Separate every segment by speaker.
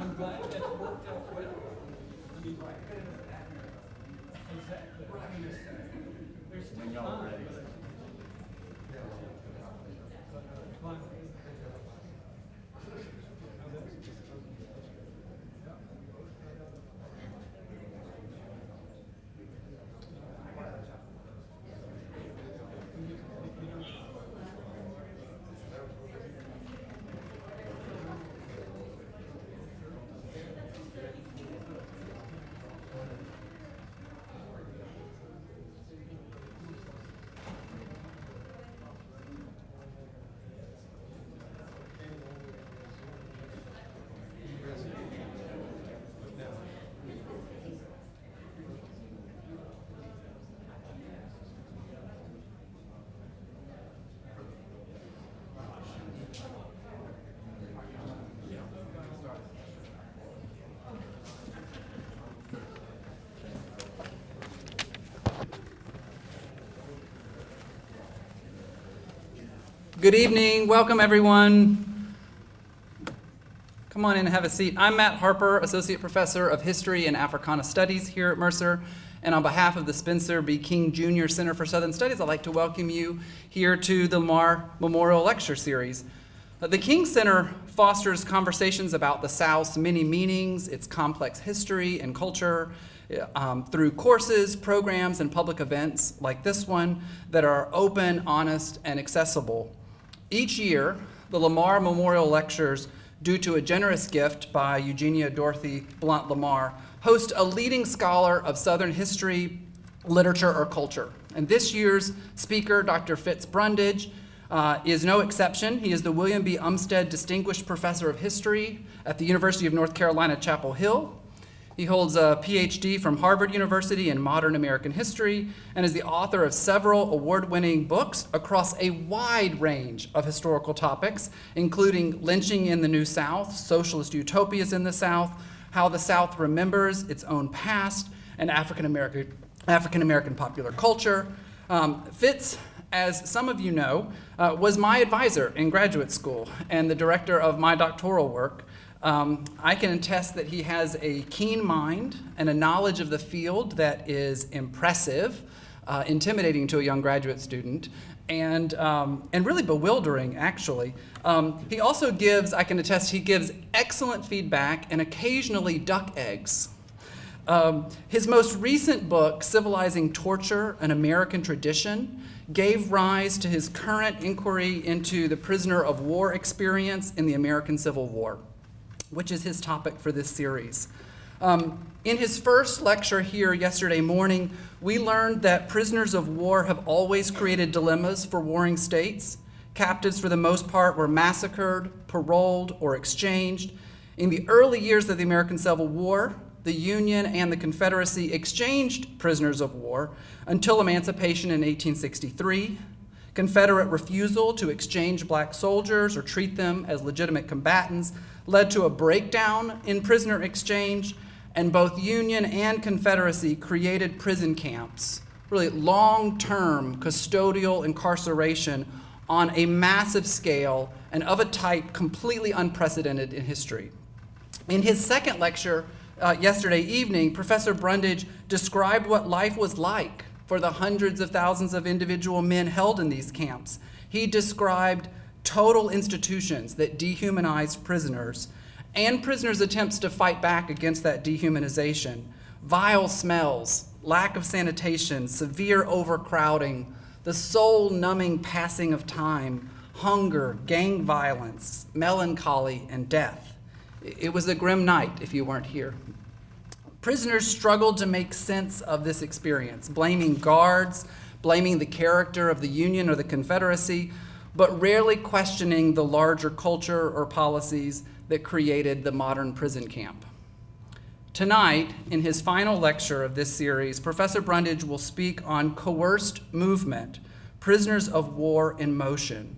Speaker 1: I'm glad that worked out well. I mean, exactly. I mean, there's still time.
Speaker 2: Good evening. Welcome, everyone. Come on in and have a seat. I'm Matt Harper, Associate Professor of History and Africana Studies here at Mercer. And on behalf of the Spencer B. King Jr. Center for Southern Studies, I'd like to welcome you here to the Lamar Memorial Lecture Series. The King Center fosters conversations about the South's many meanings, its complex history and culture, through courses, programs, and public events like this one that are open, honest, and accessible. Each year, the Lamar Memorial Lectures, due to a generous gift by Eugenia Dorothy Blunt Lamar, host a leading scholar of Southern history, literature, or culture. And this year's speaker, Dr. Fitz Brundage, is no exception. He is the William B. Umstead Distinguished Professor of History at the University of North Carolina, Chapel Hill. He holds a PhD from Harvard University in Modern American History and is the author of several award-winning books across a wide range of historical topics, including Lynching in the New South, Socialist Utopias in the South, How the South Remembers Its Own Past, and African American Popular Culture. Fitz, as some of you know, was my advisor in graduate school and the director of my doctoral work. I can attest that he has a keen mind and a knowledge of the field that is impressive, intimidating to a young graduate student, and really bewildering, actually. He also gives, I can attest, he gives excellent feedback and occasionally duck eggs. His most recent book, Civilizing Torture, An American Tradition, gave rise to his current inquiry into the prisoner of war experience in the American Civil War, which is his topic for this series. In his first lecture here yesterday morning, we learned that prisoners of war have always created dilemmas for warring states. Captives, for the most part, were massacred, paroled, or exchanged. In the early years of the American Civil War, the Union and the Confederacy exchanged prisoners of war until emancipation in 1863. Confederate refusal to exchange black soldiers or treat them as legitimate combatants led to a breakdown in prisoner exchange, and both Union and Confederacy created prison camps, really long-term custodial incarceration on a massive scale and of a type completely unprecedented in history. In his second lecture yesterday evening, Professor Brundage described what life was like for the hundreds of thousands of individual men held in these camps. He described total institutions that dehumanized prisoners and prisoners' attempts to fight back against that dehumanization. Vile smells, lack of sanitation, severe overcrowding, the soul-numbing passing of time, hunger, gang violence, melancholy, and death. It was a grim night if you weren't here. Prisoners struggled to make sense of this experience, blaming guards, blaming the character of the Union or the Confederacy, but rarely questioning the larger culture or policies that created the modern prison camp. Tonight, in his final lecture of this series, Professor Brundage will speak on coerced movement, prisoners of war in motion.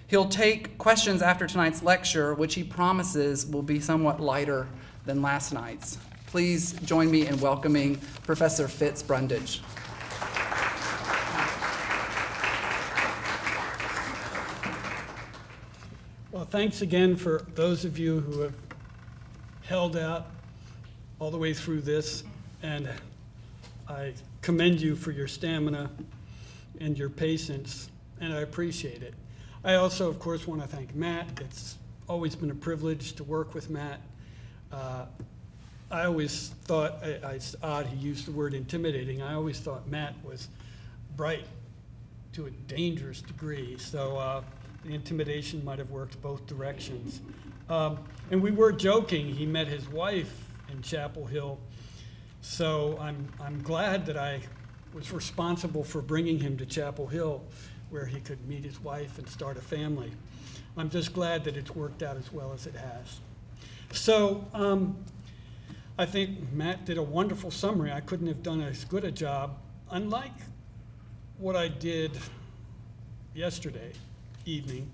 Speaker 2: He'll take questions after tonight's lecture, which he promises will be somewhat lighter than last night's. Please join me in welcoming Professor Fitz Brundage.
Speaker 3: Well, thanks again for those of you who have held out all the way through this, and I commend you for your stamina and your patience, and I appreciate it. I also, of course, want to thank Matt. It's always been a privilege to work with Matt. I always thought, it's odd he used the word intimidating, I always thought Matt was bright to a dangerous degree, so the intimidation might have worked both directions. And we were joking, he met his wife in Chapel Hill, so I'm glad that I was responsible for bringing him to Chapel Hill where he could meet his wife and start a family. I'm just glad that it's worked out as well as it has. So I think Matt did a wonderful summary. I couldn't have done as good a job. Unlike what I did yesterday evening,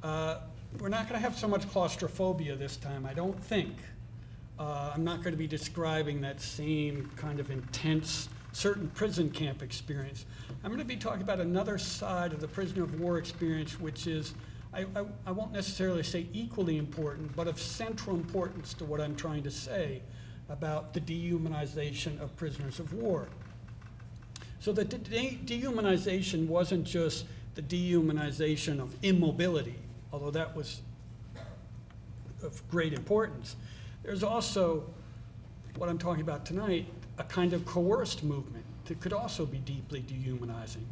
Speaker 3: we're not going to have so much claustrophobia this time, I don't think. I'm not going to be describing that same kind of intense certain prison camp experience. I'm going to be talking about another side of the prisoner of war experience, which is, I won't necessarily say equally important, but of central importance to what I'm trying to say about the dehumanization of prisoners of war. So the dehumanization wasn't just the dehumanization of immobility, although that was of great importance. There's also, what I'm talking about tonight, a kind of coerced movement that could also be deeply dehumanizing.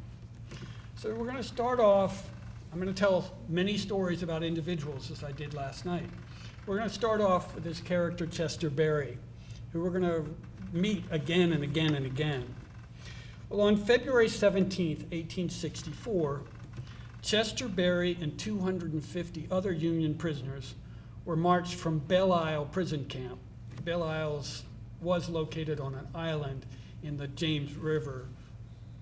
Speaker 3: So we're going to start off, I'm going to tell many stories about individuals as I did last night. We're going to start off with this character, Chester Berry, who we're going to meet again and again and again. Well, on February 17th, 1864, Chester Berry and 250 other Union prisoners were marched from Belle Isle prison camp. Belle Isle was located on an island in the James River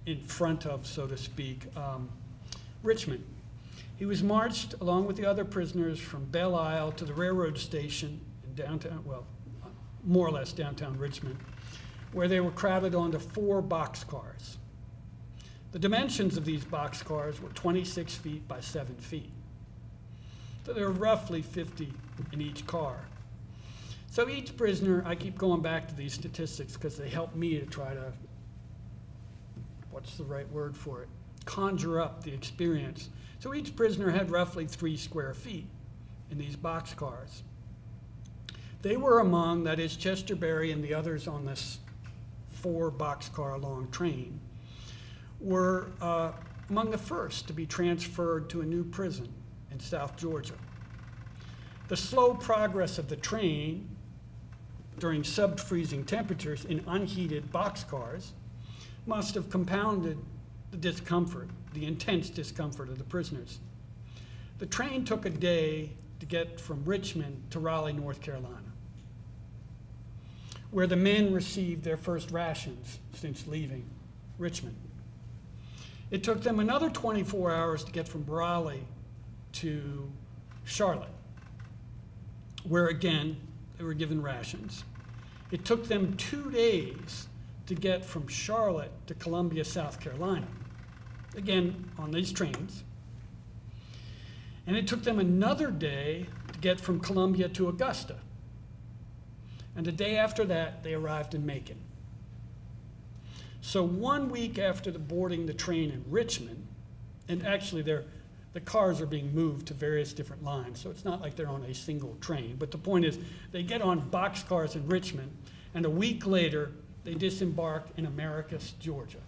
Speaker 3: in front of, so to speak, Richmond. He was marched along with the other prisoners from Belle Isle to the railroad station in downtown, well, more or less downtown Richmond, where they were crowded onto 4 boxcars. The dimensions of these boxcars were 26 feet by 7 feet. So there were roughly 50 in each car. So each prisoner, I keep going back to these statistics because they help me to try to, what's the right word for it, conjure up the experience. So each prisoner had roughly 3 square feet in these boxcars. They were among, that is Chester Berry and the others on this 4 boxcar long train, were among the first to be transferred to a new prison in South Georgia. The slow progress of the train during sub-freezing temperatures in unheated boxcars must have compounded the discomfort, the intense discomfort of the prisoners. The train took a day to get from Richmond to Raleigh, North Carolina, where the men received their first rations since leaving Richmond. It took them another 24 hours to get from Raleigh to Charlotte. where again, they were given rations. It took them 2 days to get from Charlotte to Columbia, South Carolina, again, on these trains. And it took them another day to get from Columbia to Augusta. And the day after that, they arrived in Macon. So 1 week after boarding the train in Richmond, and actually the cars are being moved to various different lines, so it's not like they're on a single train. But the point is, they get on boxcars in Richmond, and a week later, they disembarked in Americus, Georgia.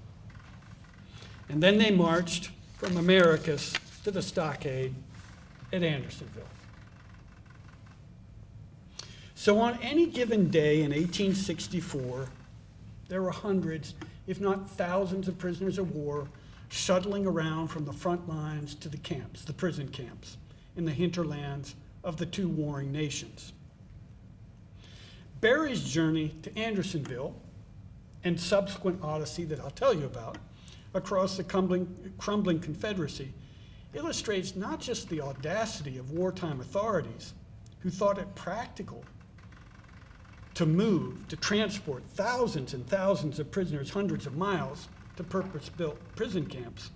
Speaker 3: And then they marched from Americus to the stockade at Andersonville. So on any given day in 1864, there were hundreds, if not thousands, of prisoners of war shuttling around from the front lines to the camps, the prison camps, in the hinterlands of the two warring nations. Berry's journey to Andersonville and subsequent odyssey that I'll tell you about across the crumbling Confederacy illustrates not just the audacity of wartime authorities who thought it practical to transport thousands and thousands of prisoners hundreds of miles to purpose-built prison camps,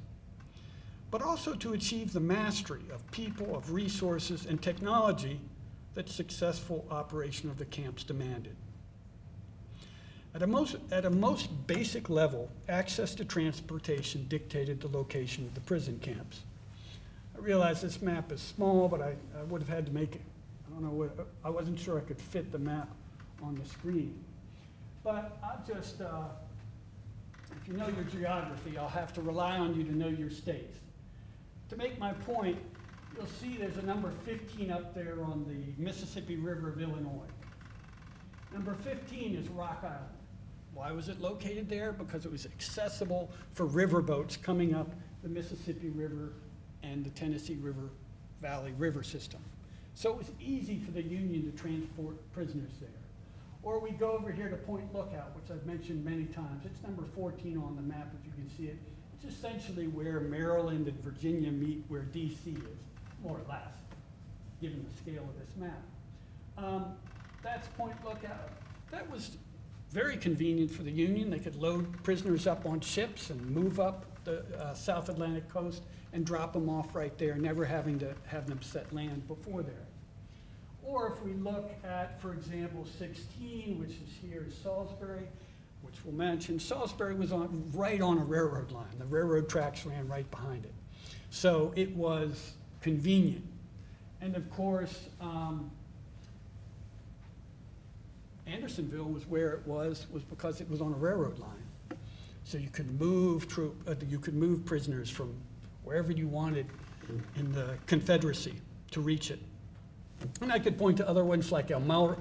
Speaker 3: but also to achieve the mastery of people, of resources, and technology that successful operation of the camps demanded. At a most basic level, access to transportation dictated the location of the prison camps. I realize this map is small, but I would have had to make it. I wasn't sure I could fit the map on the screen. But I'll just, if you know your geography, I'll have to rely on you to know your states. To make my point, you'll see there's a number 15 up there on the Mississippi River of Illinois. Number 15 is Rock Island. Why was it located there? Because it was accessible for riverboats coming up the Mississippi River and the Tennessee River Valley River system. So it was easy for the Union to transport prisoners there. Or we go over here to Point Lookout, which I've mentioned many times. It's number 14 on the map, if you can see it. It's essentially where Maryland and Virginia meet, where DC is, more or less, given the scale of this map. That's Point Lookout. That was very convenient for the Union. They could load prisoners up on ships and move up the South Atlantic coast and drop them off right there, never having to have them set land before there. Or if we look at, for example, 16, which is here in Salisbury, which we'll mention, Salisbury was right on a railroad line. The railroad tracks ran right behind it. So it was convenient. And of course, Andersonville was where it was because it was on a railroad line. So you could move prisoners from wherever you wanted in the Confederacy to reach it. And I could point to other ones like Elmira,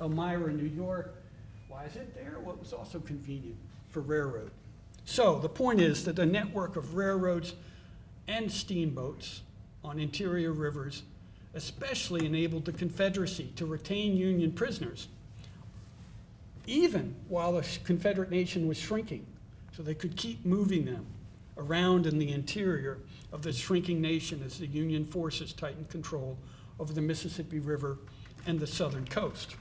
Speaker 3: New York. Why is it there? Well, it was also convenient for railroad. So the point is that the network of railroads and steamboats on interior rivers especially enabled the Confederacy to retain Union prisoners, even while the Confederate nation was shrinking. So they could keep moving them around in the interior of the shrinking nation as the Union forces tightened control over the Mississippi River and the southern coast.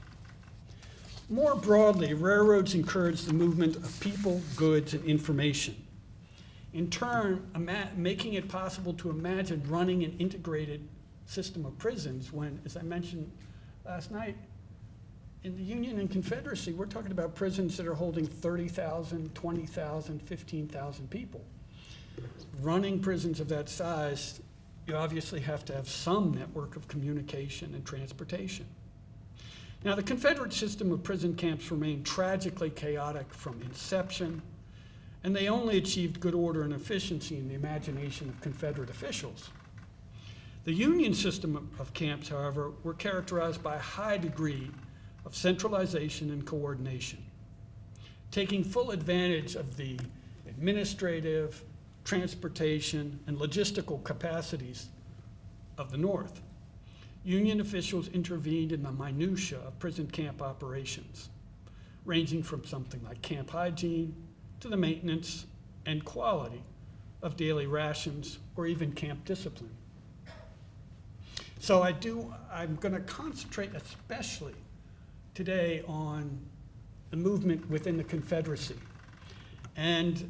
Speaker 3: More broadly, railroads encouraged the movement of people, goods, and information. In turn, making it possible to imagine running an integrated system of prisons when, as I mentioned last night, in the Union and Confederacy, we're talking about prisons that are holding 30,000, 20,000, 15,000 people. Running prisons of that size, you obviously have to have some network of communication and transportation. Now, the Confederate system of prison camps remained tragically chaotic from inception, and they only achieved good order and efficiency in the imagination of Confederate officials. The Union system of camps, however, were characterized by a high degree of centralization and coordination, taking full advantage of the administrative, transportation, and logistical capacities of the North. Union officials intervened in the minutiae of prison camp operations, ranging from something like camp hygiene to the maintenance and quality of daily rations or even camp discipline. So I'm going to concentrate especially today on the movement within the Confederacy. And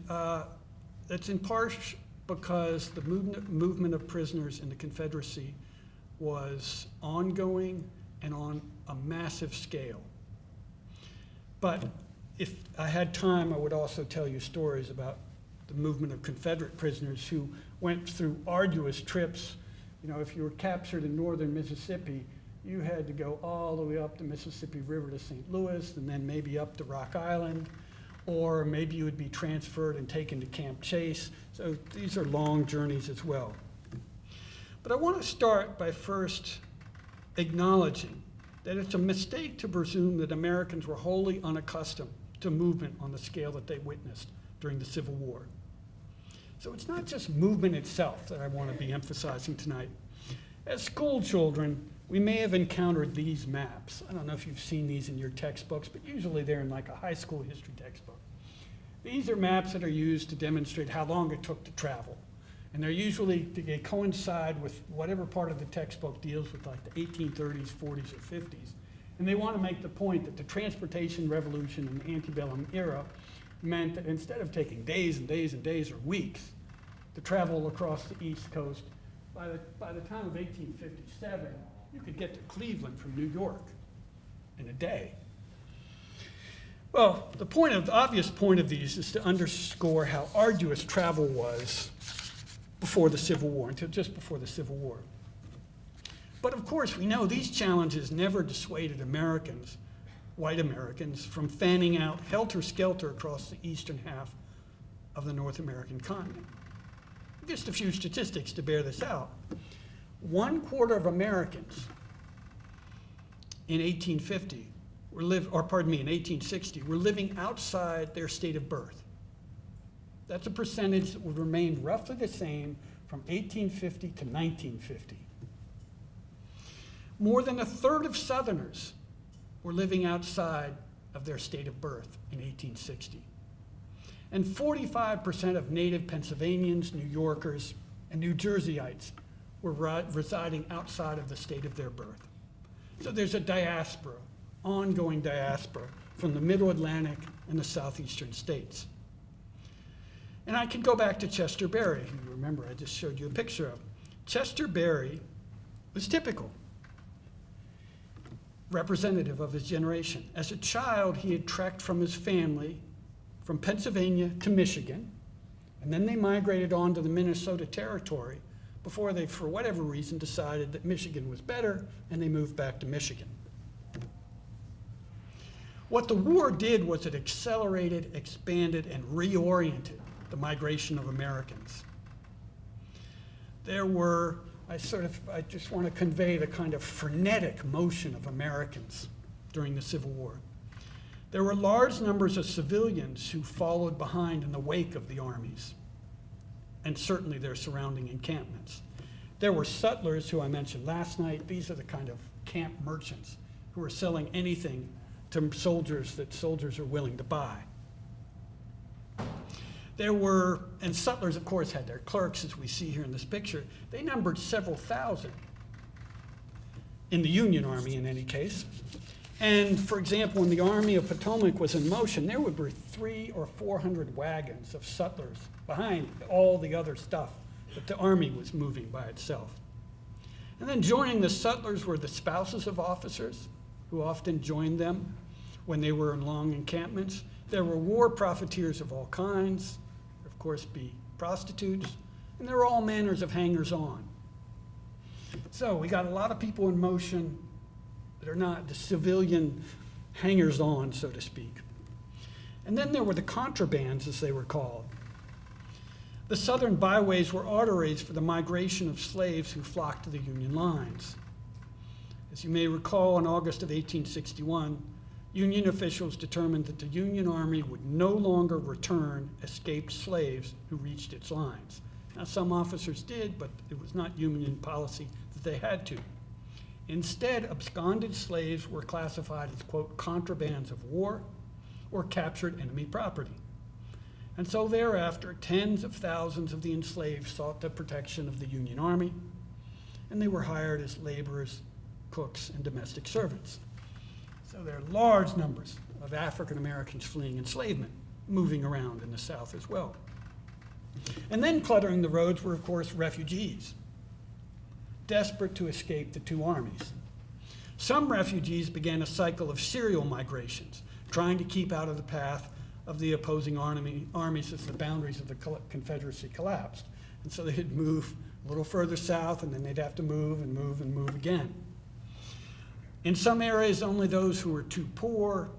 Speaker 3: that's in part because the movement of prisoners in the Confederacy was ongoing and on a massive scale. But if I had time, I would also tell you stories about the movement of Confederate prisoners who went through arduous trips. You know, if you were captured in northern Mississippi, you had to go all the way up the Mississippi River to St. Louis, and then maybe up to Rock Island, or maybe you would be transferred and taken to Camp Chase. So these are long journeys as well. But I want to start by first acknowledging that it's a mistake to presume that Americans were wholly unaccustomed to movement on the scale that they witnessed during the Civil War. So it's not just movement itself that I want to be emphasizing tonight. As school children, we may have encountered these maps. I don't know if you've seen these in your textbooks, but usually they're in like a high school history textbook. These are maps that are used to demonstrate how long it took to travel. And they coincide with whatever part of the textbook deals with like the 1830s, 40s, or 50s. And they want to make the point that the transportation revolution in the antebellum era meant that instead of taking days and days and days or weeks to travel across the East Coast, by the time of 1857, you could get to Cleveland from New York in a day. Well, the obvious point of these is to underscore how arduous travel was before the Civil War, until just before the Civil War. But of course, we know these challenges never dissuaded Americans, white Americans, from fanning out helter-skelter across the eastern half of the North American continent. Just a few statistics to bear this out. 1/4 of Americans in 1860 were living outside their state of birth. That's a percentage that would remain roughly the same from 1850 to 1950. More than 1/3 of Southerners were living outside of their state of birth in 1860. And 45% of native Pennsylvanians, New Yorkers, and New Jerseyites were residing outside of the state of their birth. So there's a diaspora, ongoing diaspora, from the Middle Atlantic and the southeastern states. And I can go back to Chester Berry, who, remember, I just showed you a picture of. Chester Berry was typical, representative of his generation. As a child, he had trekked from his family from Pennsylvania to Michigan, and then they migrated on to the Minnesota Territory before they, for whatever reason, decided that Michigan was better, and they moved back to Michigan. What the war did was it accelerated, expanded, and reoriented the migration of Americans. There were, I just want to convey the kind of frenetic motion of Americans during the Civil War. There were large numbers of civilians who followed behind in the wake of the armies, and certainly their surrounding encampments. There were sutlers, who I mentioned last night. These are the kind of camp merchants who were selling anything to soldiers that soldiers are willing to buy. And sutlers, of course, had their clerks, as we see here in this picture. They numbered several thousand in the Union Army, in any case. And for example, when the Army of Potomac was in motion, there would be 300 or 400 wagons of sutlers behind all the other stuff that the Army was moving by itself. And then joining the sutlers were the spouses of officers, who often joined them when they were in long encampments. There were war profiteers of all kinds, of course, be prostitutes, and there were all manners of hangers-on. So we got a lot of people in motion that are not the civilian hangers-on, so to speak. And then there were the contrabands, as they were called. The southern byways were arteries for the migration of slaves who flocked to the Union lines. As you may recall, in August of 1861, Union officials determined that the Union Army would no longer return escaped slaves who reached its lines. Now, some officers did, but it was not Union policy that they had to. Instead, absconded slaves were classified as, quote, contrabands of war or captured enemy property. And so thereafter, tens of thousands of the enslaved sought the protection of the Union Army. and they were hired as laborers, cooks, and domestic servants. So there are large numbers of African Americans fleeing enslavement, moving around in the South as well. And then cluttering the roads were, of course, refugees, desperate to escape the two armies. Some refugees began a cycle of serial migrations, trying to keep out of the path of the opposing armies as the boundaries of the Confederacy collapsed. And so they'd move a little further south, and then they'd have to move and move and move again. In some areas, only those who were too poor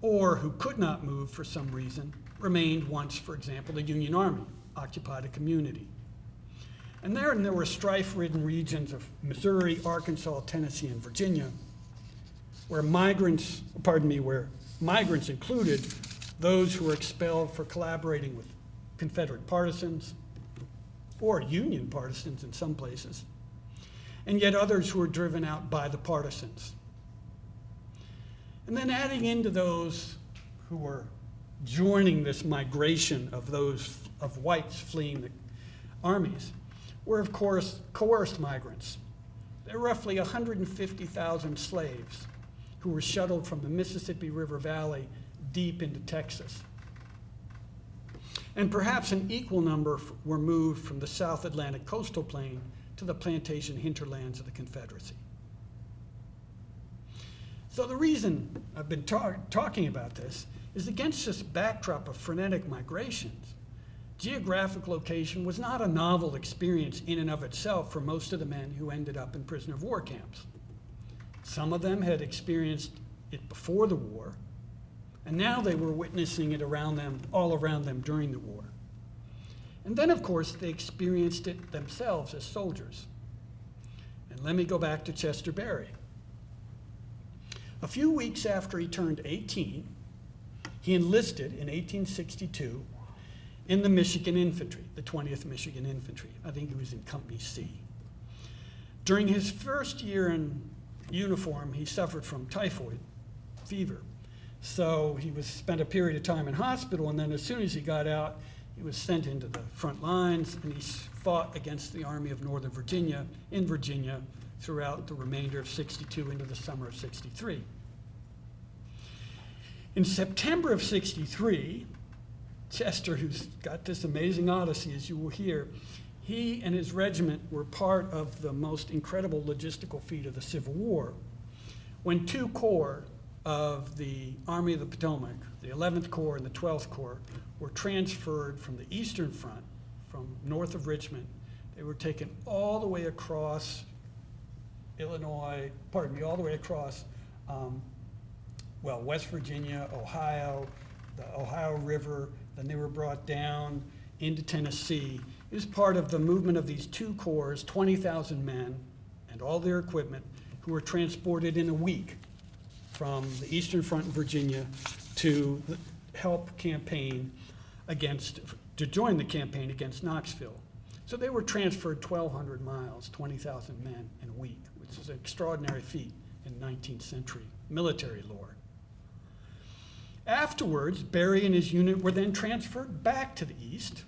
Speaker 3: or who could not move for some reason remained once, for example, the Union Army occupied a community. And there were strife-ridden regions of Missouri, Arkansas, Tennessee, and Virginia, where migrants included those who were expelled for collaborating with Confederate partisans or Union partisans in some places, and yet others who were driven out by the partisans. And then adding into those who were joining this migration of those of whites fleeing the armies were, of course, coerced migrants. There were roughly 150,000 slaves who were shuttled from the Mississippi River Valley deep into Texas. And perhaps an equal number were moved from the South Atlantic coastal plain to the plantation hinterlands of the Confederacy. So the reason I've been talking about this is against this backdrop of frenetic migrations. Geographic location was not a novel experience in and of itself for most of the men who ended up in prisoner of war camps. Some of them had experienced it before the war, and now they were witnessing it all around them during the war. And then, of course, they experienced it themselves as soldiers. And let me go back to Chester Berry. A few weeks after he turned 18, he enlisted in 1862 in the Michigan Infantry, the 20th Michigan Infantry. I think he was in Company C. During his first year in uniform, he suffered from typhoid fever. So he spent a period of time in hospital, and then as soon as he got out, he was sent into the front lines, and he fought against the Army of Northern Virginia in Virginia throughout the remainder of '62 into the summer of '63. In September of '63, Chester, who's got this amazing odyssey, as you will hear, he and his regiment were part of the most incredible logistical feat of the Civil War, when two corps of the Army of the Potomac, the 11th Corps and the 12th Corps, were transferred from the Eastern Front, from north of Richmond. They were taken all the way across all the way across, West Virginia, Ohio, the Ohio River, then they were brought down into Tennessee. It was part of the movement of these two corps, 20,000 men and all their equipment, who were transported in a week from the Eastern Front in Virginia to join the campaign against Knoxville. So they were transferred 1,200 miles, 20,000 men in a week, which is an extraordinary feat in 19th century military lore. Afterwards, Berry and his unit were then transferred back to the east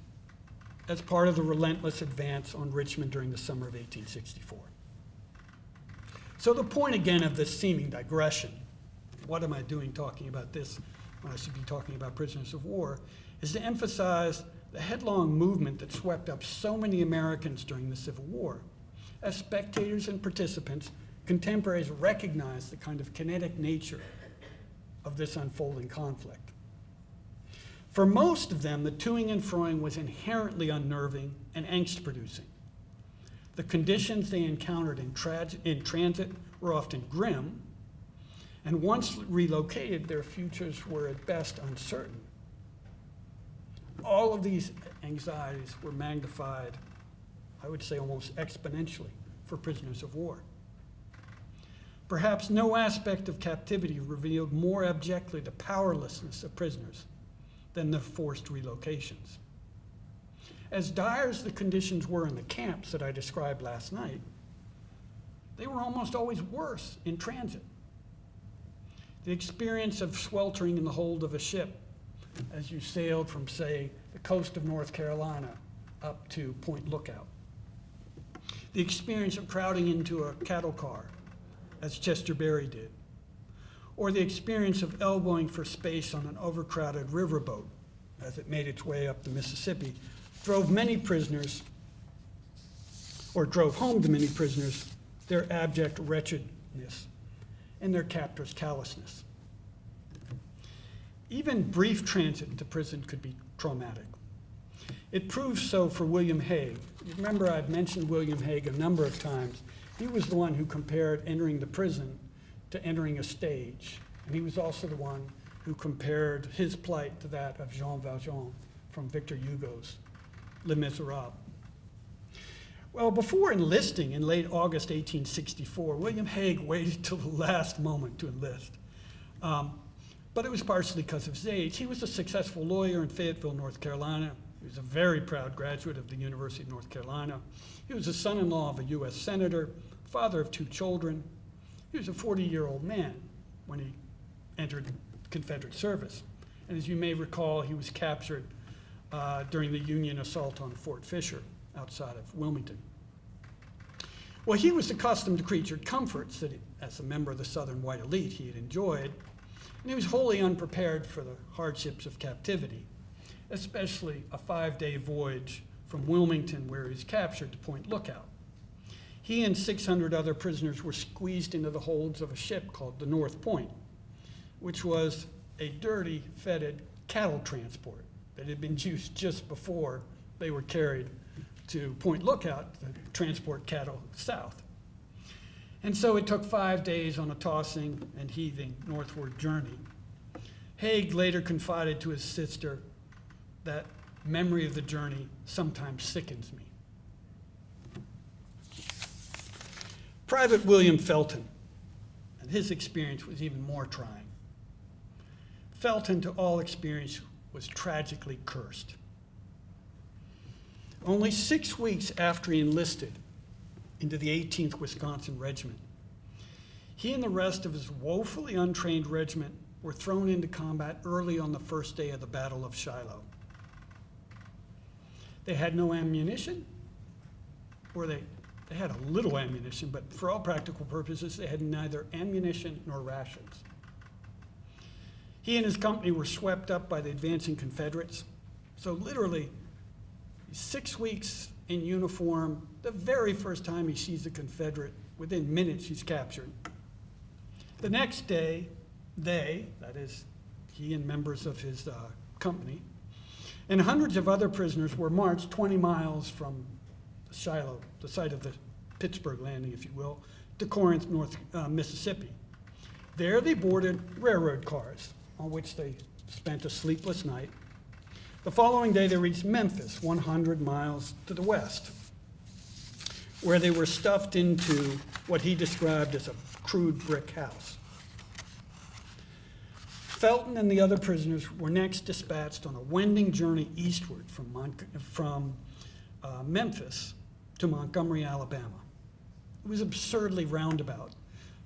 Speaker 3: as part of the relentless advance on Richmond during the summer of 1864. So the point again of this seeming digression, what am I doing talking about this when I should be talking about prisoners of war, is to emphasize the headlong movement that swept up so many Americans during the Civil War. As spectators and participants, contemporaries recognized the kind of kinetic nature of this unfolding conflict. For most of them, the toing and froing was inherently unnerving and angst-producing. The conditions they encountered in transit were often grim, and once relocated, their futures were at best uncertain. All of these anxieties were magnified, I would say almost exponentially, for prisoners of war. Perhaps no aspect of captivity revealed more abjectly the powerlessness of prisoners than the forced relocations. As dire as the conditions were in the camps that I described last night, they were almost always worse in transit. The experience of sweltering in the hold of a ship as you sailed from, say, the coast of North Carolina up to Point Lookout. the experience of crowding into a cattle car, as Chester Berry did, or the experience of elbowing for space on an overcrowded riverboat as it made its way up the Mississippi, drove home to many prisoners their abject wretchedness and their captors' callousness. Even brief transit to prison could be traumatic. It proved so for William Hague. You remember I've mentioned William Hague a number of times. He was the one who compared entering the prison to entering a stage. And he was also the one who compared his plight to that of Jean Valjean from Victor Hugo's Les Miserables. Well, before enlisting in late August 1864, William Hague waited till the last moment to enlist. But it was partially because of his age. He was a successful lawyer in Fayetteville, North Carolina. He was a very proud graduate of the University of North Carolina. He was the son-in-law of a U.S. senator, father of 2 children. He was a 40-year-old man when he entered Confederate service. And as you may recall, he was captured during the Union assault on Fort Fisher outside of Wilmington. Well, he was accustomed to creatured comforts that, as a member of the Southern white elite, he had enjoyed, and he was wholly unprepared for the hardships of captivity, especially a 5-day voyage from Wilmington, where he was captured, to Point Lookout. He and 600 other prisoners were squeezed into the holds of a ship called the North Point, which was a dirty, fetid cattle transport that had been used just before they were carried to Point Lookout to transport cattle south. And so it took 5 days on a tossing and heaving northward journey. Hague later confided to his sister that memory of the journey sometimes sickens me. Private William Felton, and his experience was even more trying. Felton, to all experience, was tragically cursed. Only 6 weeks after he enlisted into the 18th Wisconsin Regiment, he and the rest of his woefully untrained regiment were thrown into combat early on the first day of the Battle of Shiloh. They had no ammunition, or they had a little ammunition, but for all practical purposes, they had neither ammunition nor rations. He and his company were swept up by the advancing Confederates. So literally, 6 weeks in uniform, the very first time he sees a Confederate, within minutes he's captured. The next day, that is, he and members of his company, and hundreds of other prisoners were marched 20 miles from Shiloh, the site of the Pittsburgh landing, if you will, to Corinth, Mississippi. There they boarded railroad cars, on which they spent a sleepless night. The following day, they reached Memphis, 100 miles to the west, where they were stuffed into what he described as a crude brick house. Felton and the other prisoners were next dispatched on a wending journey eastward from Memphis to Montgomery, Alabama. It was absurdly roundabout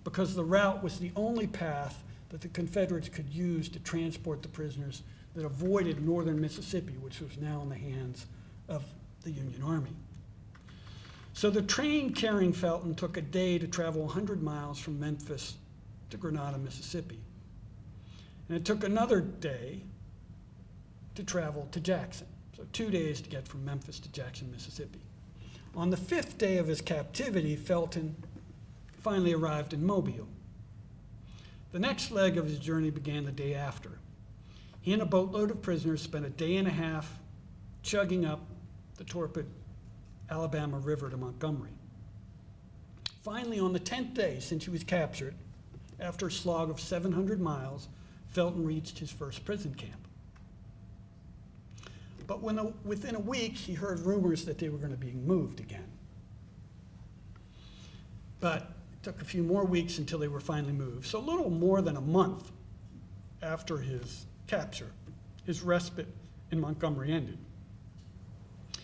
Speaker 3: because the route was the only path that the Confederates could use to transport the prisoners that avoided northern Mississippi, which was now in the hands of the Union Army. So the train carrying Felton took a day to travel 100 miles from Memphis to Grenada, Mississippi. And it took another day to travel to Jackson. So 2 days to get from Memphis to Jackson, Mississippi. On the 5th day of his captivity, Felton finally arrived in Mobile. The next leg of his journey began the day after. He and a boatload of prisoners spent a day and a half chugging up the torpid Alabama River to Montgomery. Finally, on the 10th day since he was captured, after a slog of 700 miles, Felton reached his first prison camp. But within a week, he heard rumors that they were going to be moved again. But it took a few more weeks until they were finally moved. So a little more than a month after his capture, his respite in Montgomery ended.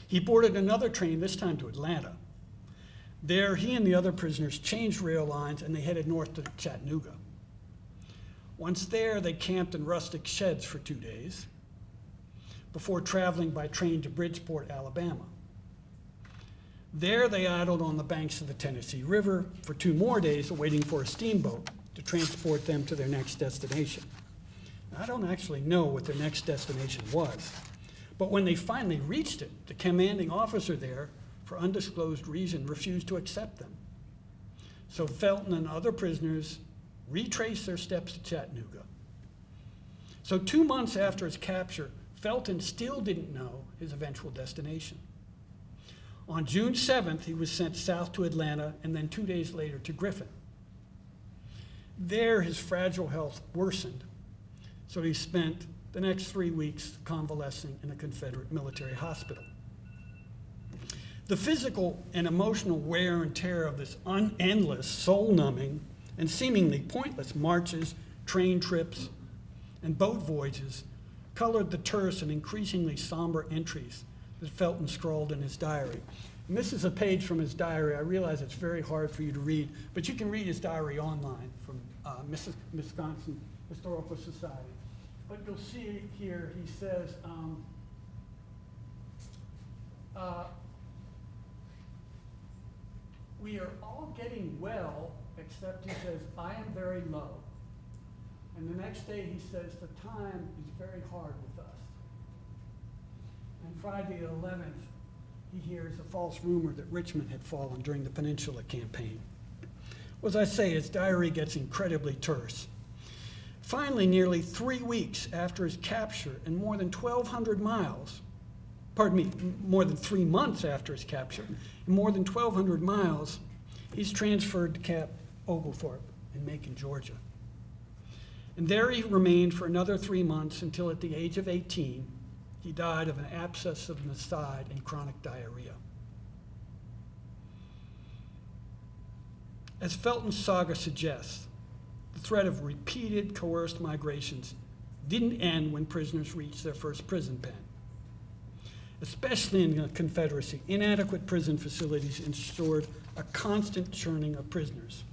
Speaker 3: He boarded another train, this time to Atlanta. There, he and the other prisoners changed rail lines and they headed north to Chattanooga. Once there, they camped in rustic sheds for 2 days before traveling by train to Bridgeport, Alabama. There they idled on the banks of the Tennessee River for 2 more days, waiting for a steamboat to transport them to their next destination. Now, I don't actually know what their next destination was, but when they finally reached it, the commanding officer there, for undisclosed reason, refused to accept them. So Felton and other prisoners retraced their steps to Chattanooga. So 2 months after his capture, Felton still didn't know his eventual destination. On June 7th, he was sent south to Atlanta and then 2 days later to Griffin. There, his fragile health worsened, so he spent the next 3 weeks convalescing in a Confederate military hospital. The physical and emotional wear and tear of this endless, soul-numbing, and seemingly pointless marches, train trips, and boat voyages colored the terse and increasingly somber entries that Felton scrawled in his diary. And this is a page from his diary. I realize it's very hard for you to read, but you can read his diary online from Wisconsin Historical Society. But you'll see here, he says, we are all getting well, except he says, I am very low. And the next day he says, the time is very hard with us. And Friday the 11th, he hears a false rumor that Richmond had fallen during the Peninsula Campaign. Well, as I say, his diary gets incredibly terse. Finally, nearly 3 weeks after his capture and more than 1,200 miles, more than 3 months after his capture, and more than 1,200 miles, he's transferred to Camp Oglethorpe in Macon, Georgia. And there he remained for another 3 months until at the age of 18, he died of an abscess of the side and chronic diarrhea. As Felton's saga suggests, the threat of repeated coerced migrations didn't end when prisoners reached their first prison pen. Especially in the Confederacy, inadequate prison facilities ensured a constant churning of prisoners.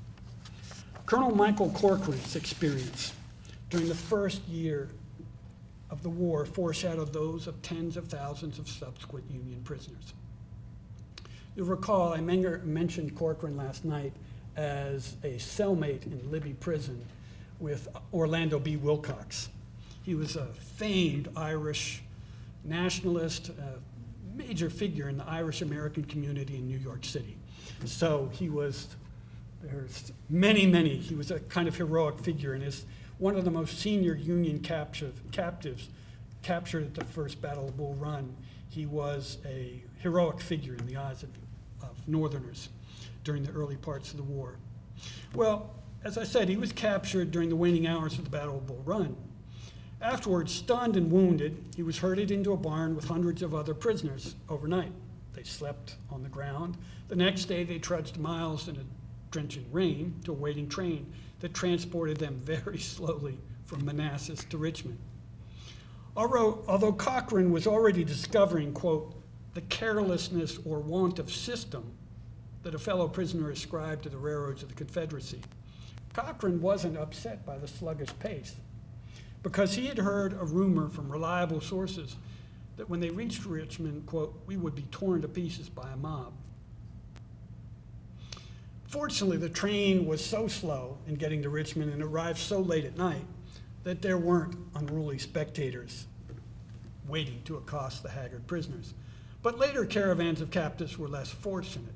Speaker 3: Colonel Michael Corcoran's experience during the first year of the war foreshadowed those of tens of thousands of subsequent Union prisoners. You'll recall I mentioned Corcoran last night as a cellmate in Libby Prison with Orlando B. Wilcox. He was a famed Irish nationalist, a major figure in the Irish American community in New York City. So he was, there's many, he was a kind of heroic figure and is one of the most senior Union captives captured at the first Battle of Bull Run. He was a heroic figure in the eyes of Northerners during the early parts of the war. Well, as I said, he was captured during the waning hours of the Battle of Bull Run. Afterwards, stunned and wounded, he was herded into a barn with hundreds of other prisoners overnight. They slept on the ground. The next day, they trudged miles in a drenching rain to a waiting train that transported them very slowly from Manassas to Richmond. Although Corcoran was already discovering, quote, the carelessness or want of system that a fellow prisoner ascribed to the railroads of the Confederacy, Corcoran wasn't upset by the sluggish pace because he had heard a rumor from reliable sources that when they reached Richmond, quote, we would be torn to pieces by a mob. Fortunately, the train was so slow in getting to Richmond and arrived so late at night that there weren't unruly spectators waiting to accost the haggard prisoners. But later caravans of captives were less fortunate.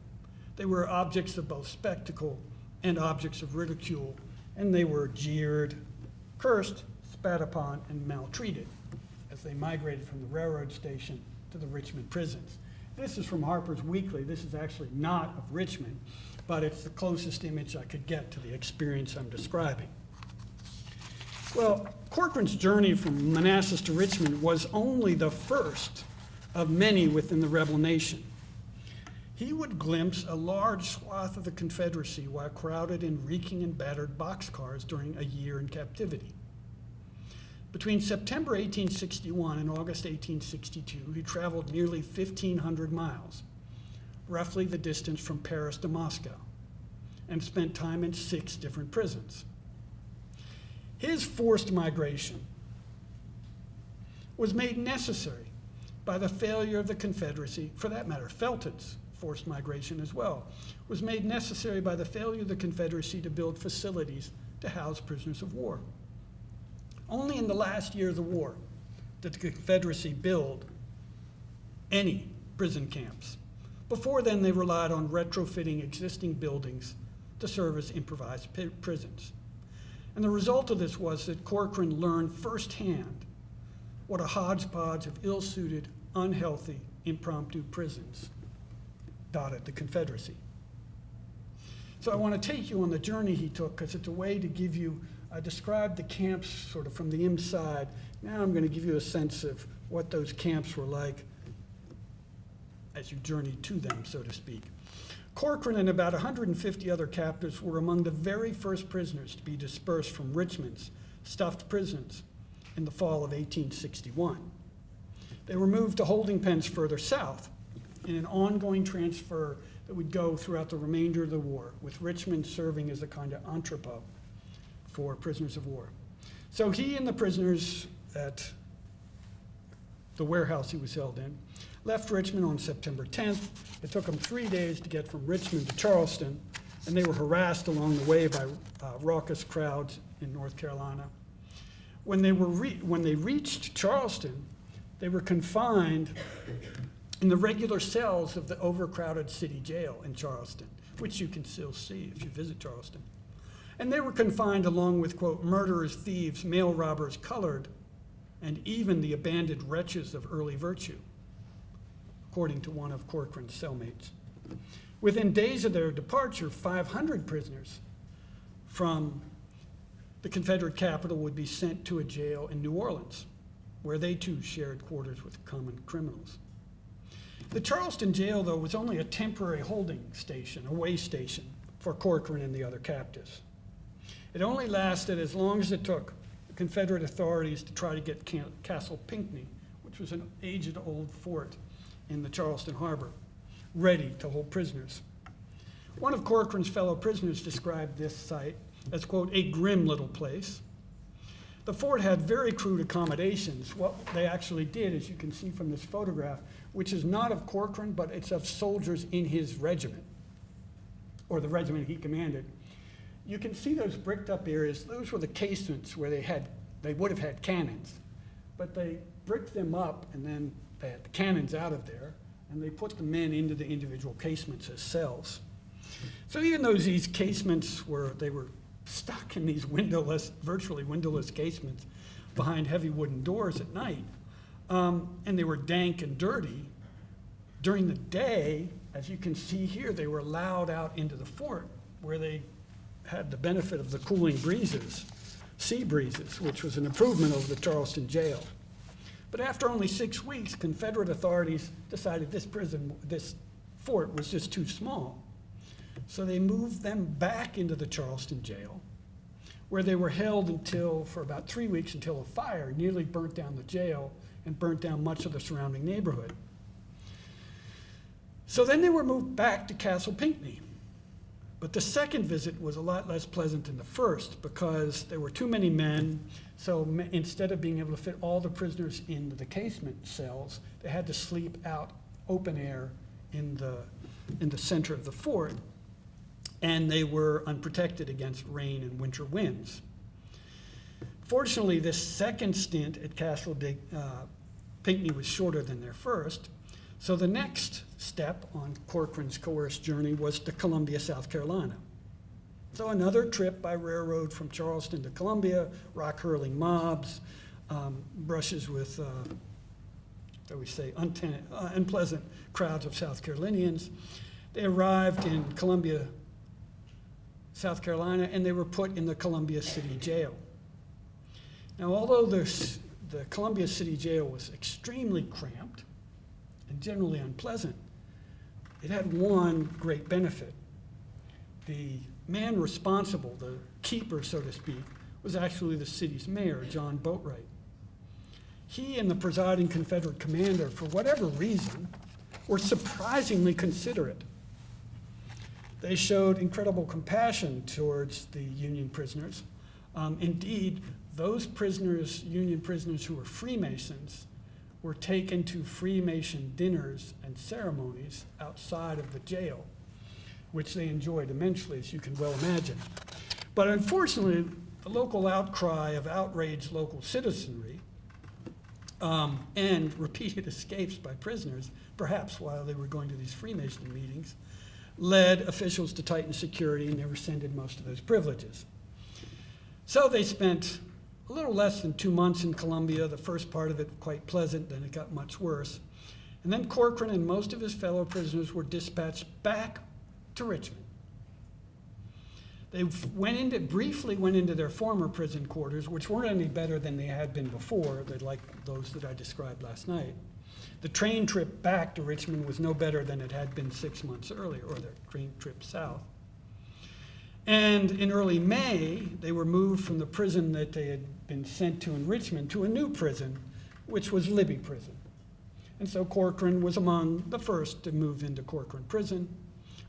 Speaker 3: They were objects of both spectacle and objects of ridicule, and they were jeered, cursed, spat upon, and maltreated as they migrated from the railroad station to the Richmond prisons. This is from Harper's Weekly. This is actually not of Richmond, but it's the closest image I could get to the experience I'm describing. Well, Corcoran's journey from Manassas to Richmond was only the first of many within the rebel nation. He would glimpse a large swath of the Confederacy while crowded in reeking and battered boxcars during a year in captivity. Between September 1861 and August 1862, he traveled nearly 1,500 miles, roughly the distance from Paris to Moscow, and spent time in 6 different prisons. His forced migration was made necessary by the failure of the Confederacy, for that matter, Felton's forced migration as well, was made necessary by the failure of the Confederacy to build facilities to house prisoners of war. Only in the last year of the war did the Confederacy build any prison camps. Before then, they relied on retrofitting existing buildings to serve as improvised prisons. And the result of this was that Corcoran learned firsthand what a hodgepodge of ill-suited, unhealthy, impromptu prisons dotted the Confederacy. So I want to take you on the journey he took, because it's a way to give you, I described the camps sort of from the inside. Now I'm going to give you a sense of what those camps were like as you journey to them, so to speak. Corcoran and about 150 other captives were among the very first prisoners to be dispersed from Richmond's stuffed prisons in the fall of 1861. They were moved to holding pens further south in an ongoing transfer that would go throughout the remainder of the war, with Richmond serving as a kind of entrepot for prisoners of war. So he and the prisoners at the warehouse he was held in left Richmond on September 10th. It took them 3 days to get from Richmond to Charleston, and they were harassed along the way by raucous crowds in North Carolina. When they reached Charleston, they were confined in the regular cells of the overcrowded city jail in Charleston, which you can still see if you visit Charleston. And they were confined along with, quote, murderers, thieves, mail robbers, colored, and even the abandoned wretches of early virtue, according to one of Corcoran's cellmates. Within days of their departure, 500 prisoners from the Confederate capital would be sent to a jail in New Orleans, where they too shared quarters with common criminals. The Charleston jail, though, was only a temporary holding station, a way station, for Corcoran and the other captives. It only lasted as long as it took the Confederate authorities to try to get Castle Pinckney, which was an aged old fort in the Charleston harbor, ready to hold prisoners. One of Corcoran's fellow prisoners described this site as, quote, a grim little place. The fort had very crude accommodations. What they actually did, as you can see from this photograph, which is not of Corcoran, but it's of soldiers in his regiment, or the regiment he commanded. You can see those bricked up areas. Those were the casements where they would have had cannons, but they bricked them up, and then they had the cannons out of there, and they put the men into the individual casements as cells. So even though these casements were stuck in these virtually windowless casements behind heavy wooden doors at night, and they were dank and dirty, during the day, as you can see here, they were allowed out into the fort where they had the benefit of the cooling breezes, sea breezes, which was an improvement over the Charleston jail. But after only 6 weeks, Confederate authorities decided this fort was just too small. So they moved them back into the Charleston jail, where they were held for about 3 weeks until a fire nearly burnt down the jail and burnt down much of the surrounding neighborhood. So then they were moved back to Castle Pinckney. But the second visit was a lot less pleasant than the first, because there were too many men. So instead of being able to fit all the prisoners into the casement cells, they had to sleep out open air in the center of the fort, and they were unprotected against rain and winter winds. Fortunately, this second stint at Castle Pinckney was shorter than their first. So the next step on Corcoran's coerced journey was to Columbia, South Carolina. So another trip by railroad from Charleston to Columbia, rock-hurling mobs, brushes with, unpleasant crowds of South Carolinians. They arrived in Columbia, South Carolina, and they were put in the Columbia City Jail. Now, although the Columbia City Jail was extremely cramped and generally unpleasant, it had one great benefit. The man responsible, the keeper, so to speak, was actually the city's mayor, John Boatwright. He and the presiding Confederate commander, for whatever reason, were surprisingly considerate. They showed incredible compassion towards the Union prisoners. Indeed, those prisoners, Union prisoners who were Freemasons, were taken to Freemason dinners and ceremonies outside of the jail, which they enjoyed immensely, as you can well imagine. But unfortunately, the local outcry of outraged local citizenry and repeated escapes by prisoners, perhaps while they were going to these Freemason meetings, led officials to tighten security, and they rescinded most of those privileges. So they spent a little less than 2 months in Columbia, the first part of it quite pleasant, then it got much worse. And then Corcoran and most of his fellow prisoners were dispatched back to Richmond. They briefly went into their former prison quarters, which weren't any better than they had been before. They're like those that I described last night. The train trip back to Richmond was no better than it had been 6 months earlier, or the train trip south. And in early May, they were moved from the prison that they had been sent to in Richmond to a new prison, which was Libby Prison. And so Corcoran was among the first to move into Corcoran Prison,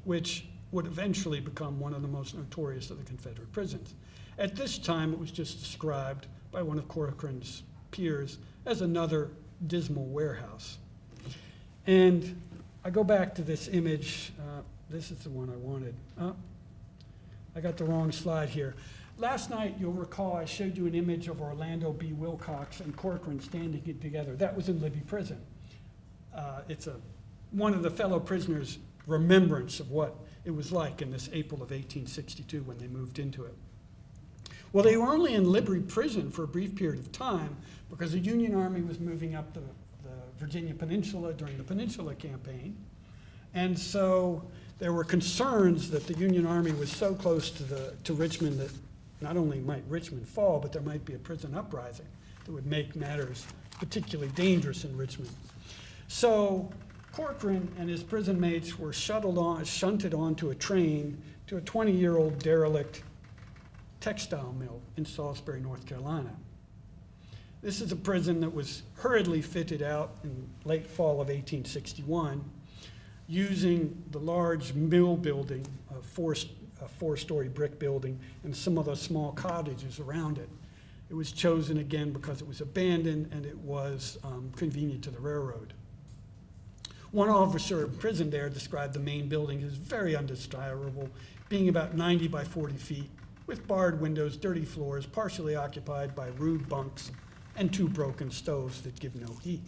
Speaker 3: which would eventually become one of the most notorious of the Confederate prisons. At this time, it was just described by one of Corcoran's peers as another dismal warehouse. And I go back to this image. This is the one I wanted. I got the wrong slide here. Last night, you'll recall, I showed you an image of Orlando B. Wilcox and Corcoran standing together. That was in Libby Prison. It's one of the fellow prisoners' remembrance of what it was like in this April of 1862 when they moved into it. Well, they were only in Libby Prison for a brief period of time because the Union Army was moving up the Virginia Peninsula during the Peninsula Campaign. And so there were concerns that the Union Army was so close to Richmond that not only might Richmond fall, but there might be a prison uprising that would make matters particularly dangerous in Richmond. So Corcoran and his prison mates were shunted onto a train to a 20-year-old derelict textile mill in Salisbury, North Carolina. This is a prison that was hurriedly fitted out in late fall of 1861, using the large mill building, a four-story brick building, and some of the small cottages around it. It was chosen again because it was abandoned and it was convenient to the railroad. One officer in prison there described the main building as very undesirable, being about 90 by 40 feet, with barred windows, dirty floors, partially occupied by rude bunks, and 2 broken stoves that give no heat.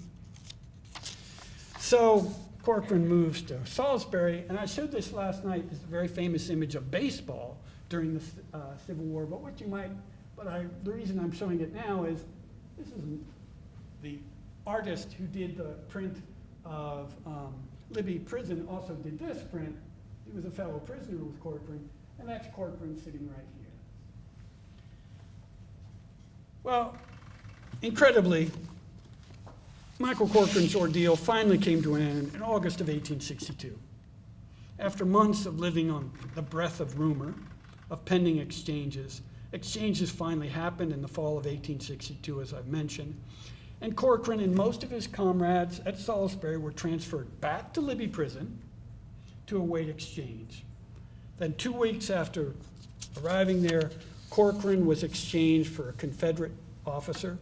Speaker 3: So Corcoran moves to Salisbury, and I showed this last night, this very famous image of baseball during the Civil War, the reason I'm showing it now is this is the artist who did the print of Libby Prison also did this print. He was a fellow prisoner with Corcoran, and that's Corcoran sitting right here. Well, incredibly, Michael Corcoran's ordeal finally came to an end in August of 1862. After months of living on the breath of rumor, of pending exchanges finally happened in the fall of 1862, as I've mentioned, and Corcoran and most of his comrades at Salisbury were transferred back to Libby Prison to await exchange. Then 2 weeks after arriving there, Corcoran was exchanged for a Confederate officer.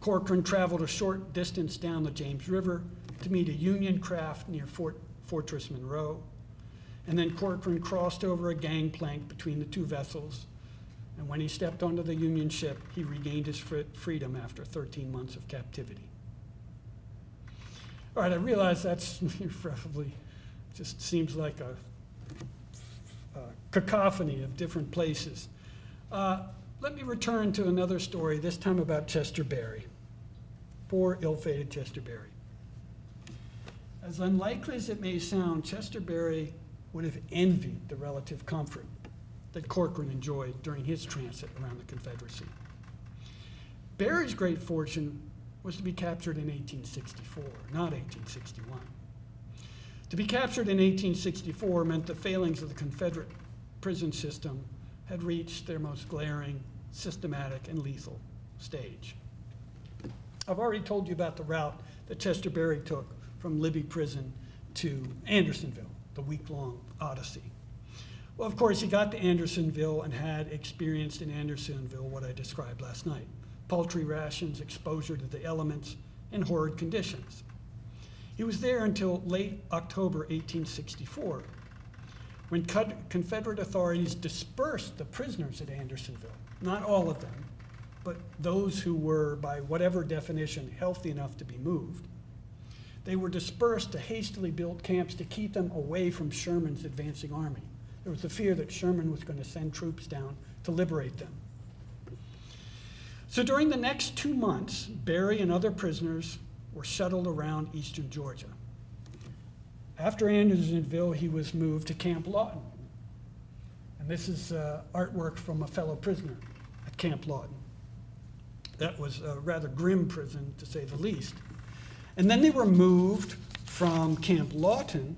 Speaker 3: Corcoran traveled a short distance down the James River to meet a Union craft near Fortress Monroe. And then Corcoran crossed over a gangplank between the 2 vessels. And when he stepped onto the Union ship, he regained his freedom after 13 months of captivity. All right, I realize that's probably just seems like a cacophony of different places. Let me return to another story, this time about Chester Berry. Poor, ill-fated Chester Berry. As unlikely as it may sound, Chester Berry would have envied the relative comfort that Corcoran enjoyed during his transit around the Confederacy. Berry's great fortune was to be captured in 1864, not 1861. To be captured in 1864 meant the failings of the Confederate prison system had reached their most glaring, systematic, and lethal stage. I've already told you about the route that Chester Berry took from Libby Prison to Andersonville, the week-long odyssey. Well, of course, he got to Andersonville and had experienced in Andersonville what I described last night: paltry rations, exposure to the elements, in horrid conditions. He was there until late October 1864, when Confederate authorities dispersed the prisoners at Andersonville. Not all of them, but those who were, by whatever definition, healthy enough to be moved. They were dispersed to hastily built camps to keep them away from Sherman's advancing army. There was the fear that Sherman was going to send troops down to liberate them. So during the next 2 months, Berry and other prisoners were shuttled around eastern Georgia. After Andersonville, he was moved to Camp Lawton. And this is artwork from a fellow prisoner at Camp Lawton. That was a rather grim prison, to say the least. And then they were moved from Camp Lawton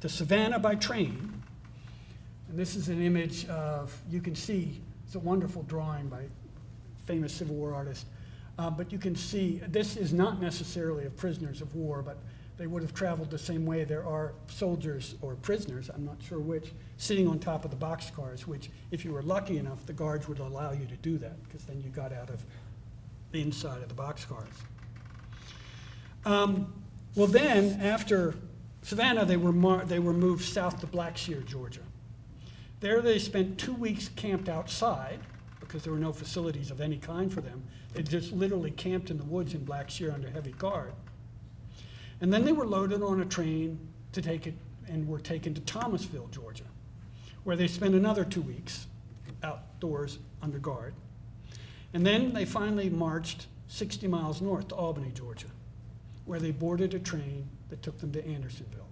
Speaker 3: to Savannah by train. And this is an image of, you can see, it's a wonderful drawing by famous Civil War artist. But you can see, this is not necessarily of prisoners of war, but they would have traveled the same way. There are soldiers or prisoners, I'm not sure which, sitting on top of the boxcars, which, if you were lucky enough, the guards would allow you to do that, because then you got out of the inside of the boxcars. Well then, after Savannah, they were moved south to Blackshear, Georgia. There they spent 2 weeks camped outside, because there were no facilities of any kind for them. They just literally camped in the woods in Blackshear under heavy guard. And then they were loaded on a train to take it, and were taken to Thomasville, Georgia, where they spent another 2 weeks outdoors under guard. And then they finally marched 60 miles north to Albany, Georgia, where they boarded a train that took them to Andersonville.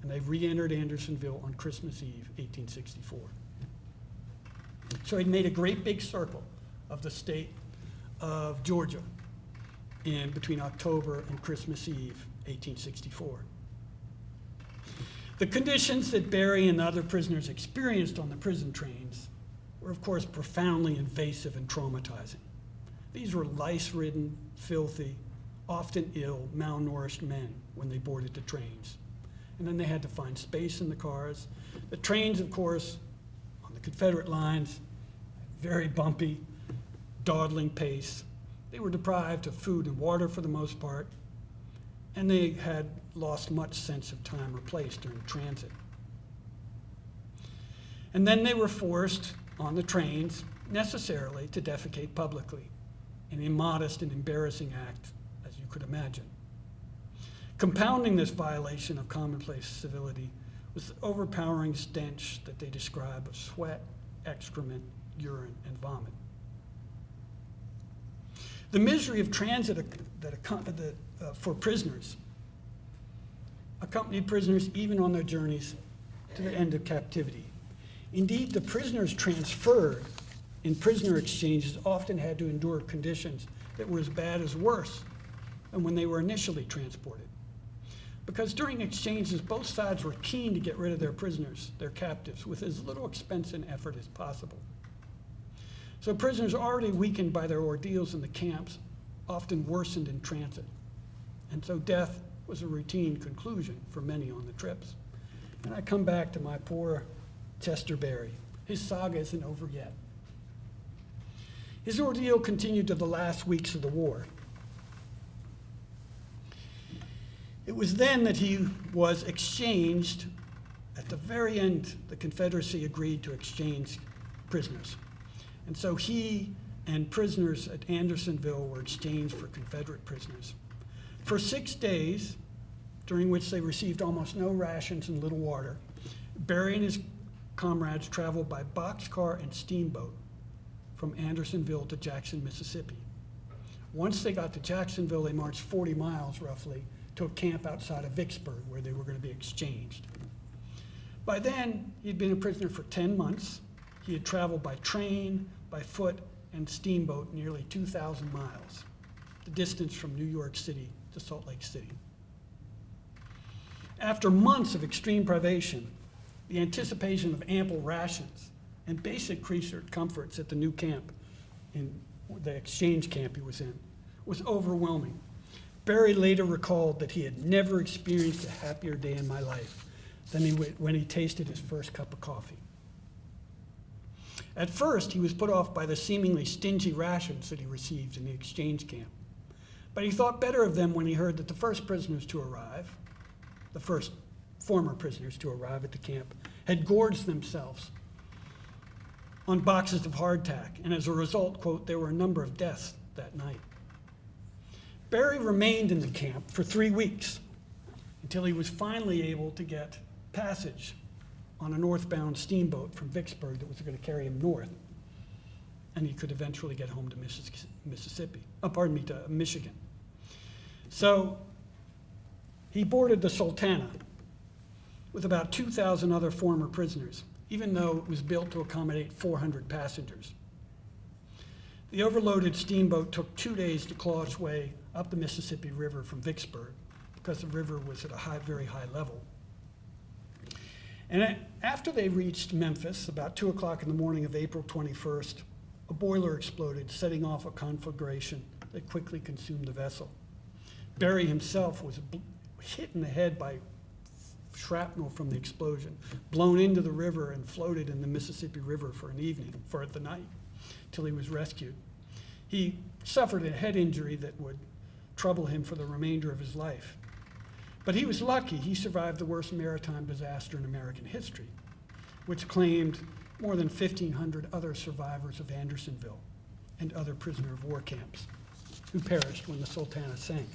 Speaker 3: And they re-entered Andersonville on Christmas Eve, 1864. So he made a great big circle of the state of Georgia in between October and Christmas Eve, 1864. The conditions that Berry and the other prisoners experienced on the prison trains were, of course, profoundly invasive and traumatizing. These were lice-ridden, filthy, often ill, malnourished men when they boarded the trains. And then they had to find space in the cars. The trains, of course, on the Confederate lines, very bumpy, dawdling pace. They were deprived of food and water for the most part, and they had lost much sense of time or place during transit. And then they were forced on the trains, necessarily, to defecate publicly, an immodest and embarrassing act, as you could imagine. Compounding this violation of commonplace civility was the overpowering stench that they describe of sweat, excrement, urine, and vomit. The misery of transit for prisoners accompanied prisoners even on their journeys to the end of captivity. Indeed, the prisoners transferred in prisoner exchanges often had to endure conditions that were as bad as worse than when they were initially transported. Because during exchanges, both sides were keen to get rid of their prisoners, their captives, with as little expense and effort as possible. So prisoners already weakened by their ordeals in the camps often worsened in transit. And so death was a routine conclusion for many on the trips. And I come back to my poor Chester Berry. His saga isn't over yet. His ordeal continued to the last weeks of the war. It was then that he was exchanged. At the very end, the Confederacy agreed to exchange prisoners. And so he and prisoners at Andersonville were exchanged for Confederate prisoners. For 6 days, during which they received almost no rations and little water, Berry and his comrades traveled by boxcar and steamboat from Andersonville to Jackson, Mississippi. Once they got to Jacksonville, they marched 40 miles roughly to a camp outside of Vicksburg where they were going to be exchanged. By then, he'd been a prisoner for 10 months. He had traveled by train, by foot, and steamboat nearly 2,000 miles, the distance from New York City to Salt Lake City. After months of extreme privation, the anticipation of ample rations and basic creature comforts at the new camp, in the exchange camp he was in, was overwhelming. Berry later recalled that he had never experienced a happier day in my life than when he tasted his first cup of coffee. At first, he was put off by the seemingly stingy rations that he received in the exchange camp. But he thought better of them when he heard that the first prisoners to arrive, the first former prisoners to arrive at the camp, had gorged themselves on boxes of hardtack, and as a result, quote, there were a number of deaths that night. Barry remained in the camp for 3 weeks until he was finally able to get passage on a northbound steamboat from Vicksburg that was going to carry him north, and he could eventually get home to Michigan. So he boarded the Sultana with about 2,000 other former prisoners, even though it was built to accommodate 400 passengers. The overloaded steamboat took 2 days to claw its way up the Mississippi River from Vicksburg because the river was at a very high level. And after they reached Memphis, about 2 o'clock in the morning of April 21st, a boiler exploded, setting off a conflagration that quickly consumed the vessel. Barry himself was hit in the head by shrapnel from the explosion, blown into the river and floated in the Mississippi River for the night, till he was rescued. He suffered a head injury that would trouble him for the remainder of his life. But he was lucky. He survived the worst maritime disaster in American history, which claimed more than 1,500 other survivors of Andersonville and other prisoner of war camps who perished when the Sultana sank.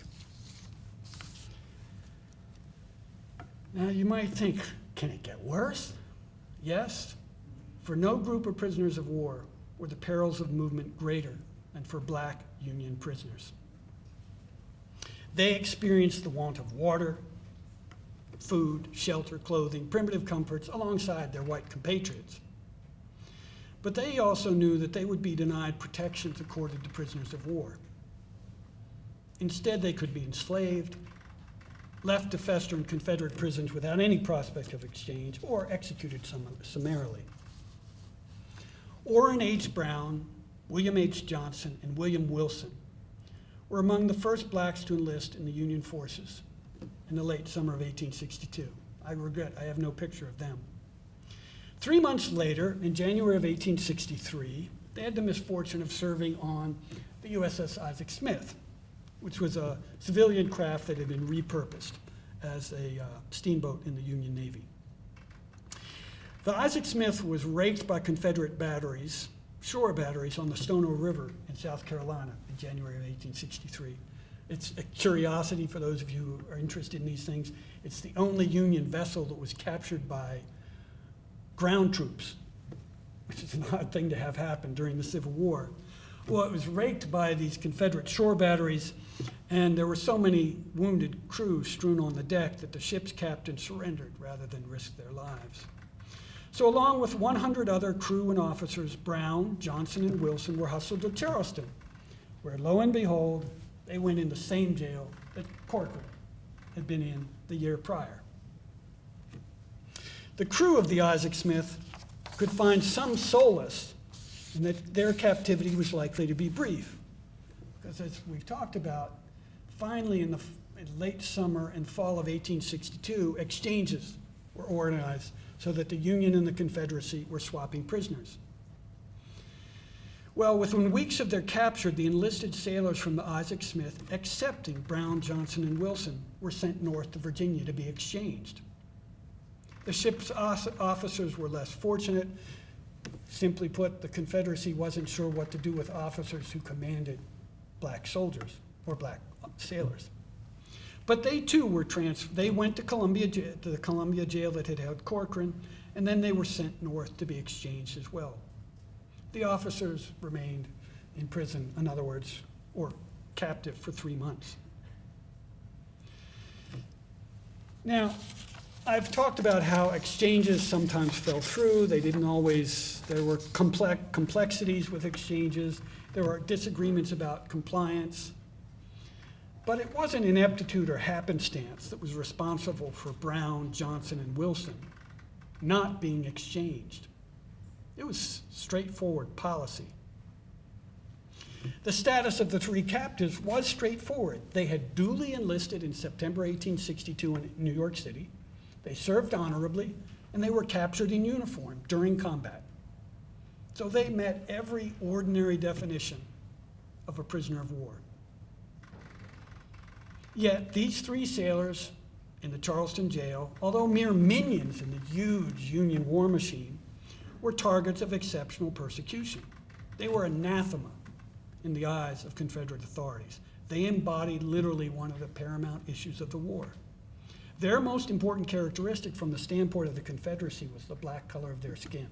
Speaker 3: Now you might think, can it get worse? Yes. For no group of prisoners of war were the perils of movement greater than for black Union prisoners. They experienced the want of water, food, shelter, clothing, primitive comforts alongside their white compatriots. But they also knew that they would be denied protections accorded to prisoners of war. Instead, they could be enslaved, left to fester in Confederate prisons without any prospect of exchange, or executed summarily. Orrin H. Brown, William H. Johnson, and William Wilson were among the first blacks to enlist in the Union forces in the late summer of 1862. I regret I have no picture of them. 3 months later, in January of 1863, they had the misfortune of serving on the USS Isaac Smith, which was a civilian craft that had been repurposed as a steamboat in the Union Navy. The Isaac Smith was raked by Confederate batteries, shore batteries, on the Stono River in South Carolina in January of 1863. It's a curiosity for those of you who are interested in these things. It's the only Union vessel that was captured by ground troops, which is an odd thing to have happen during the Civil War. Well, it was raked by these Confederate shore batteries, and there were so many wounded crew strewn on the deck that the ship's captain surrendered rather than risk their lives. So along with 100 other crew and officers, Brown, Johnson, and Wilson were hustled to Charleston, where lo and behold, they went in the same jail that Corcoran had been in the year prior. The crew of the Isaac Smith could find some solace in that their captivity was likely to be brief. Because as we've talked about, finally in late summer and fall of 1862, exchanges were organized so that the Union and the Confederacy were swapping prisoners. Well, within weeks of their capture, the enlisted sailors from the Isaac Smith, excepting Brown, Johnson, and Wilson, were sent north to Virginia to be exchanged. The ship's officers were less fortunate. Simply put, the Confederacy wasn't sure what to do with officers who commanded black soldiers or black sailors. But they too were they went to the Columbia jail that had held Corcoran, and then they were sent north to be exchanged as well. The officers remained in prison, in other words, or captive for 3 months. Now, I've talked about how exchanges sometimes fell through. They didn't always, there were complexities with exchanges. There were disagreements about compliance. But it wasn't ineptitude or happenstance that was responsible for Brown, Johnson, and Wilson not being exchanged. It was straightforward policy. The status of the three captives was straightforward. They had duly enlisted in September 1862 in New York City. They served honorably, and they were captured in uniform during combat. So they met every ordinary definition of a prisoner of war. Yet these 3 sailors in the Charleston jail, although mere minions in the huge Union war machine, were targets of exceptional persecution. They were anathema in the eyes of Confederate authorities. They embodied literally one of the paramount issues of the war. Their most important characteristic from the standpoint of the Confederacy was the black color of their skin.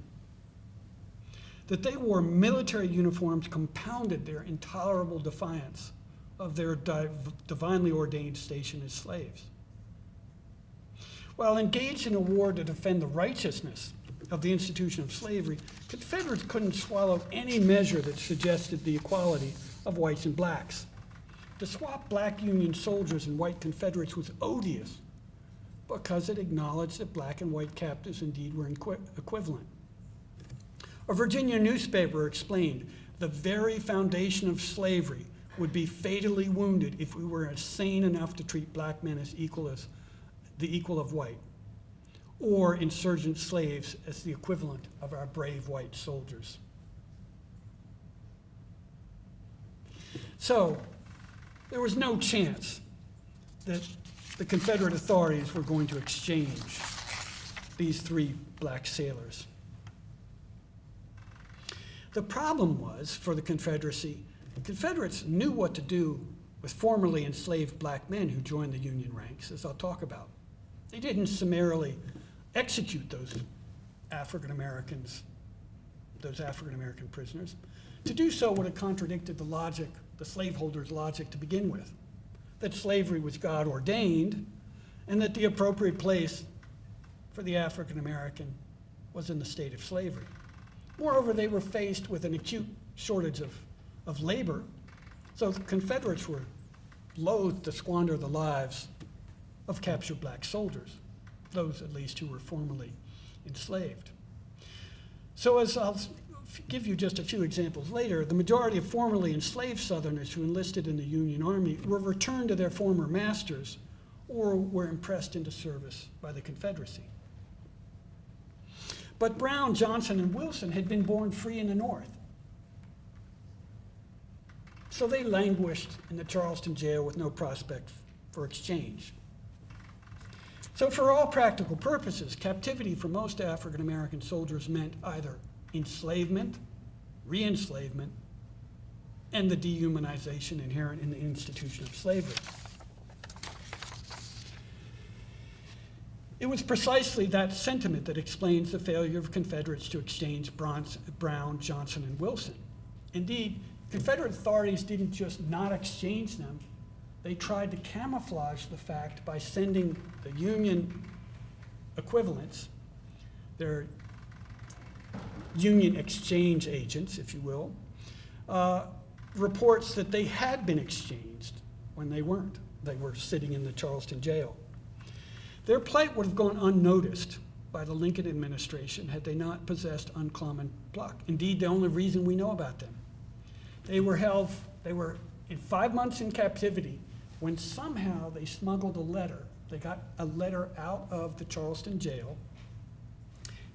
Speaker 3: That they wore military uniforms compounded their intolerable defiance of their divinely ordained station as slaves. While engaged in a war to defend the righteousness of the institution of slavery, Confederates couldn't swallow any measure that suggested the equality of whites and blacks. To swap black Union soldiers and white Confederates was odious because it acknowledged that black and white captives indeed were equivalent. A Virginia newspaper explained, the very foundation of slavery would be fatally wounded if we were sane enough to treat black men as the equal of white, or insurgent slaves as the equivalent of our brave white soldiers. So, there was no chance that the Confederate authorities were going to exchange these 3 black sailors. The problem was, for the Confederacy, the Confederates knew what to do with formerly enslaved black men who joined the Union ranks, as I'll talk about. They didn't summarily execute those African American prisoners. To do so would have contradicted the slaveholders' logic to begin with, that slavery was God ordained and that the appropriate place for the African American was in the state of slavery. Moreover, they were faced with an acute shortage of labor, so the Confederates were loath to squander the lives of captured black soldiers, those at least who were formerly enslaved. So as I'll give you just a few examples later, the majority of formerly enslaved Southerners who enlisted in the Union Army were returned to their former masters or were impressed into service by the Confederacy. But Brown, Johnson, and Wilson had been born free in the North. So they languished in the Charleston jail with no prospect for exchange. So for all practical purposes, captivity for most African American soldiers meant either enslavement, re-enslavement, and the dehumanization inherent in the institution of slavery. It was precisely that sentiment that explains the failure of Confederates to exchange Brown, Johnson, and Wilson. Indeed, Confederate authorities didn't just not exchange them, they tried to camouflage the fact by sending the Union equivalents, their Union exchange agents, if you will, reports that they had been exchanged when they weren't. They were sitting in the Charleston jail. Their plight would have gone unnoticed by the Lincoln administration had they not possessed uncommon pluck. Indeed, the only reason we know about them. They were in 5 months in captivity when somehow they smuggled a letter. They got a letter out of the Charleston jail,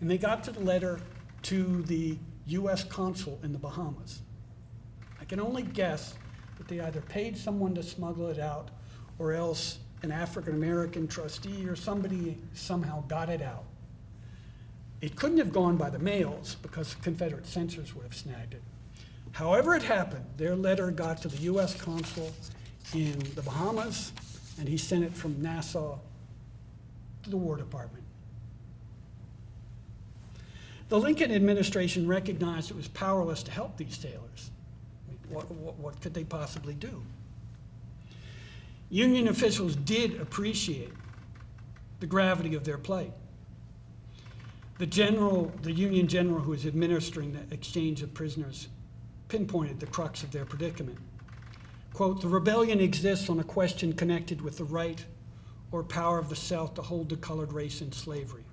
Speaker 3: and they got to the letter to the U.S. consul in the Bahamas. I can only guess that they either paid someone to smuggle it out or else an African-American trustee or somebody somehow got it out. It couldn't have gone by the mails because Confederate censors would have snagged it. However it happened, their letter got to the U.S. consul in the Bahamas, and he sent it from Nassau to the War Department. The Lincoln administration recognized it was powerless to help these sailors. What could they possibly do? Union officials did appreciate the gravity of their plight. The Union general who was administering the exchange of prisoners pinpointed the crux of their predicament. Quote, "The rebellion exists on a question connected with the right or power of the South to hold the colored race in slavery.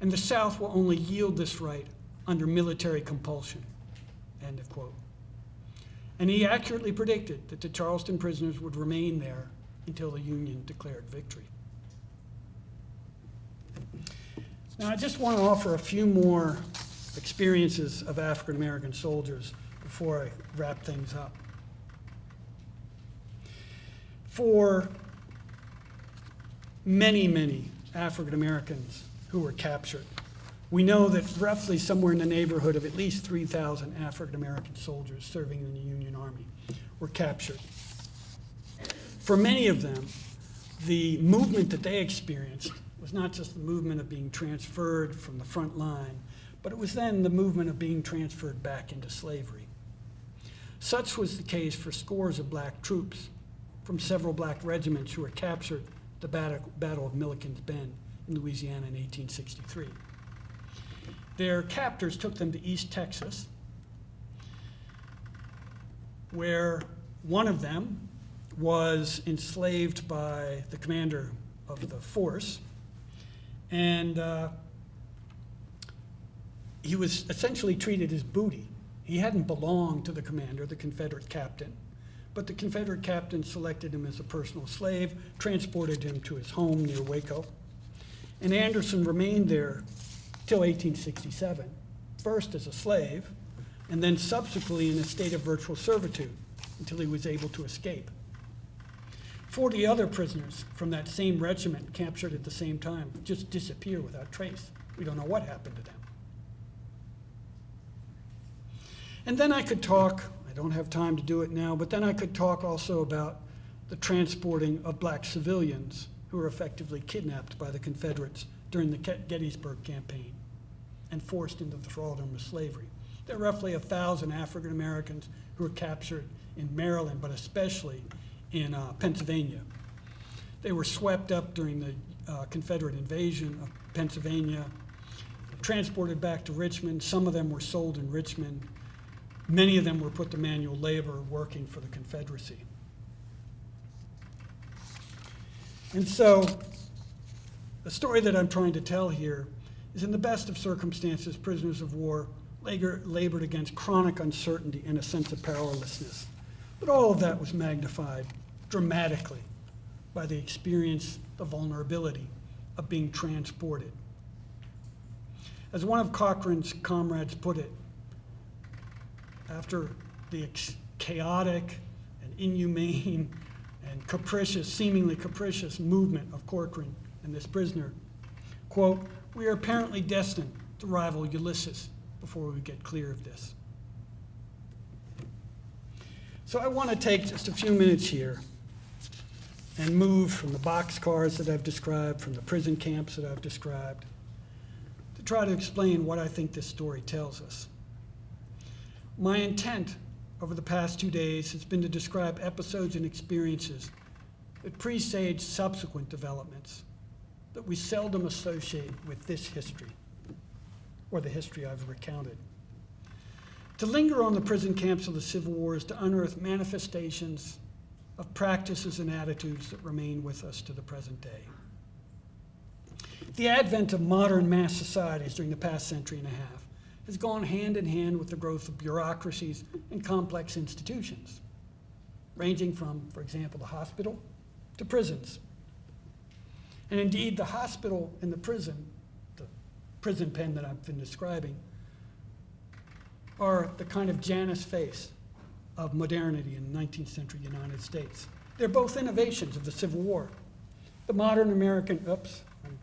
Speaker 3: And the South will only yield this right under military compulsion." End of quote. And he accurately predicted that the Charleston prisoners would remain there until the Union declared victory. Now, I just want to offer a few more experiences of African American soldiers before I wrap things up. for many, many African Americans who were captured. We know that roughly somewhere in the neighborhood of at least 3,000 African American soldiers serving in the Union Army were captured. For many of them, the movement that they experienced was not just the movement of being transferred from the front line, but it was then the movement of being transferred back into slavery. Such was the case for scores of black troops from several black regiments who were captured at the Battle of Milliken's Bend in Louisiana in 1863. Their captors took them to East Texas, where one of them was enslaved by the commander of the force, and he was essentially treated as booty. He hadn't belonged to the commander, the Confederate captain, but the Confederate captain selected him as a personal slave, transported him to his home near Waco, and Anderson remained there till 1867, first as a slave, and then subsequently in a state of virtual servitude until he was able to escape. 40 other prisoners from that same regiment captured at the same time just disappear without trace. We don't know what happened to them. And then I could talk, I don't have time to do it now, but then I could talk also about the transporting of black civilians who were effectively kidnapped by the Confederates during the Gettysburg campaign and forced into the thraldom of slavery. There are roughly 1,000 African Americans who were captured in Maryland, but especially in Pennsylvania. They were swept up during the Confederate invasion of Pennsylvania, transported back to Richmond. Some of them were sold in Richmond. Many of them were put to manual labor working for the Confederacy. And so the story that I'm trying to tell here is, in the best of circumstances, prisoners of war labored against chronic uncertainty and a sense of powerlessness. But all of that was magnified dramatically by the experience, the vulnerability of being transported. As one of Cochrane's comrades put it, after the chaotic and inhumane and capricious, seemingly capricious movement of Corcoran and this prisoner, quote, "We are apparently destined to rival Ulysses before we get clear of this." So I want to take just a few minutes here and move from the boxcars that I've described, from the prison camps that I've described, to try to explain what I think this story tells us. My intent over the past 2 days has been to describe episodes and experiences that presage subsequent developments that we seldom associate with this history, or the history I've recounted. To linger on the prison camps of the Civil War is to unearth manifestations of practices and attitudes that remain with us to the present day. The advent of modern mass societies during the past century and a half has gone hand in hand with the growth of bureaucracies and complex institutions, ranging from, for example, the hospital to prisons. And indeed, the hospital and the prison pen that I've been describing, are the kind of Janus face of modernity in the 19th century United States. They're both innovations of the Civil War. The modern American, I'm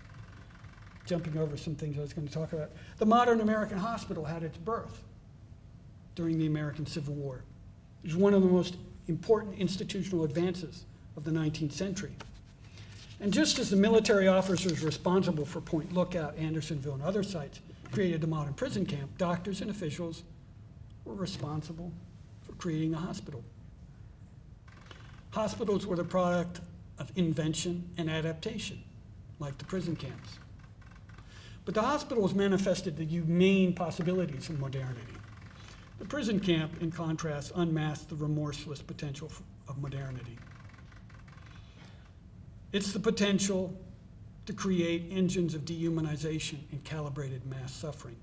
Speaker 3: jumping over some things I was going to talk about. The modern American hospital had its birth during the American Civil War. It was one of the most important institutional advances of the 19th century. And just as the military officers responsible for Point Lookout, Andersonville, and other sites created the modern prison camp, doctors and officials were responsible for creating the hospital. Hospitals were the product of invention and adaptation, like the prison camps. But the hospitals manifested the humane possibilities of modernity. The prison camp, in contrast, unmasked the remorseless potential of modernity. It's the potential to create engines of dehumanization and calibrated mass suffering.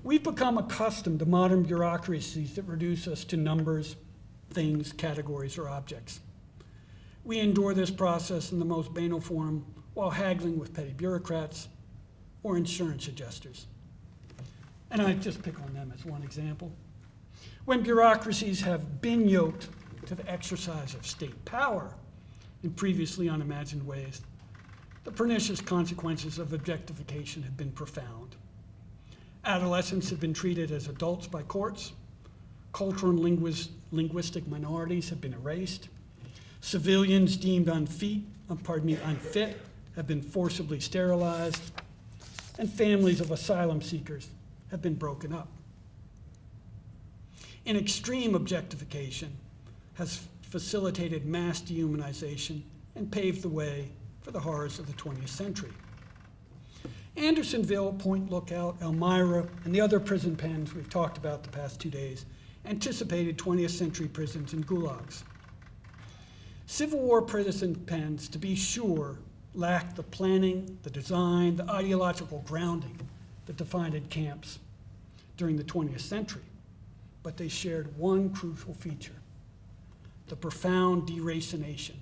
Speaker 3: We've become accustomed to modern bureaucracies that reduce us to numbers, things, categories, or objects. We endure this process in the most banal form while haggling with petty bureaucrats or insurance adjusters. And I just pick on them as one example. When bureaucracies have been yoked to the exercise of state power in previously unimagined ways, the pernicious consequences of objectification have been profound. Adolescents have been treated as adults by courts. Cultural and linguistic minorities have been erased. Civilians deemed unfit have been forcibly sterilized. And families of asylum seekers have been broken up. An extreme objectification has facilitated mass dehumanization and paved the way for the horrors of the 20th century. Andersonville, Point Lookout, Elmira, and the other prison pens we've talked about the past 2 days anticipated 20th century prisons and gulags. Civil War prison pens, to be sure, lacked the planning, the design, the ideological grounding that defined camps during the 20th century, but they shared one crucial feature: the profound deracination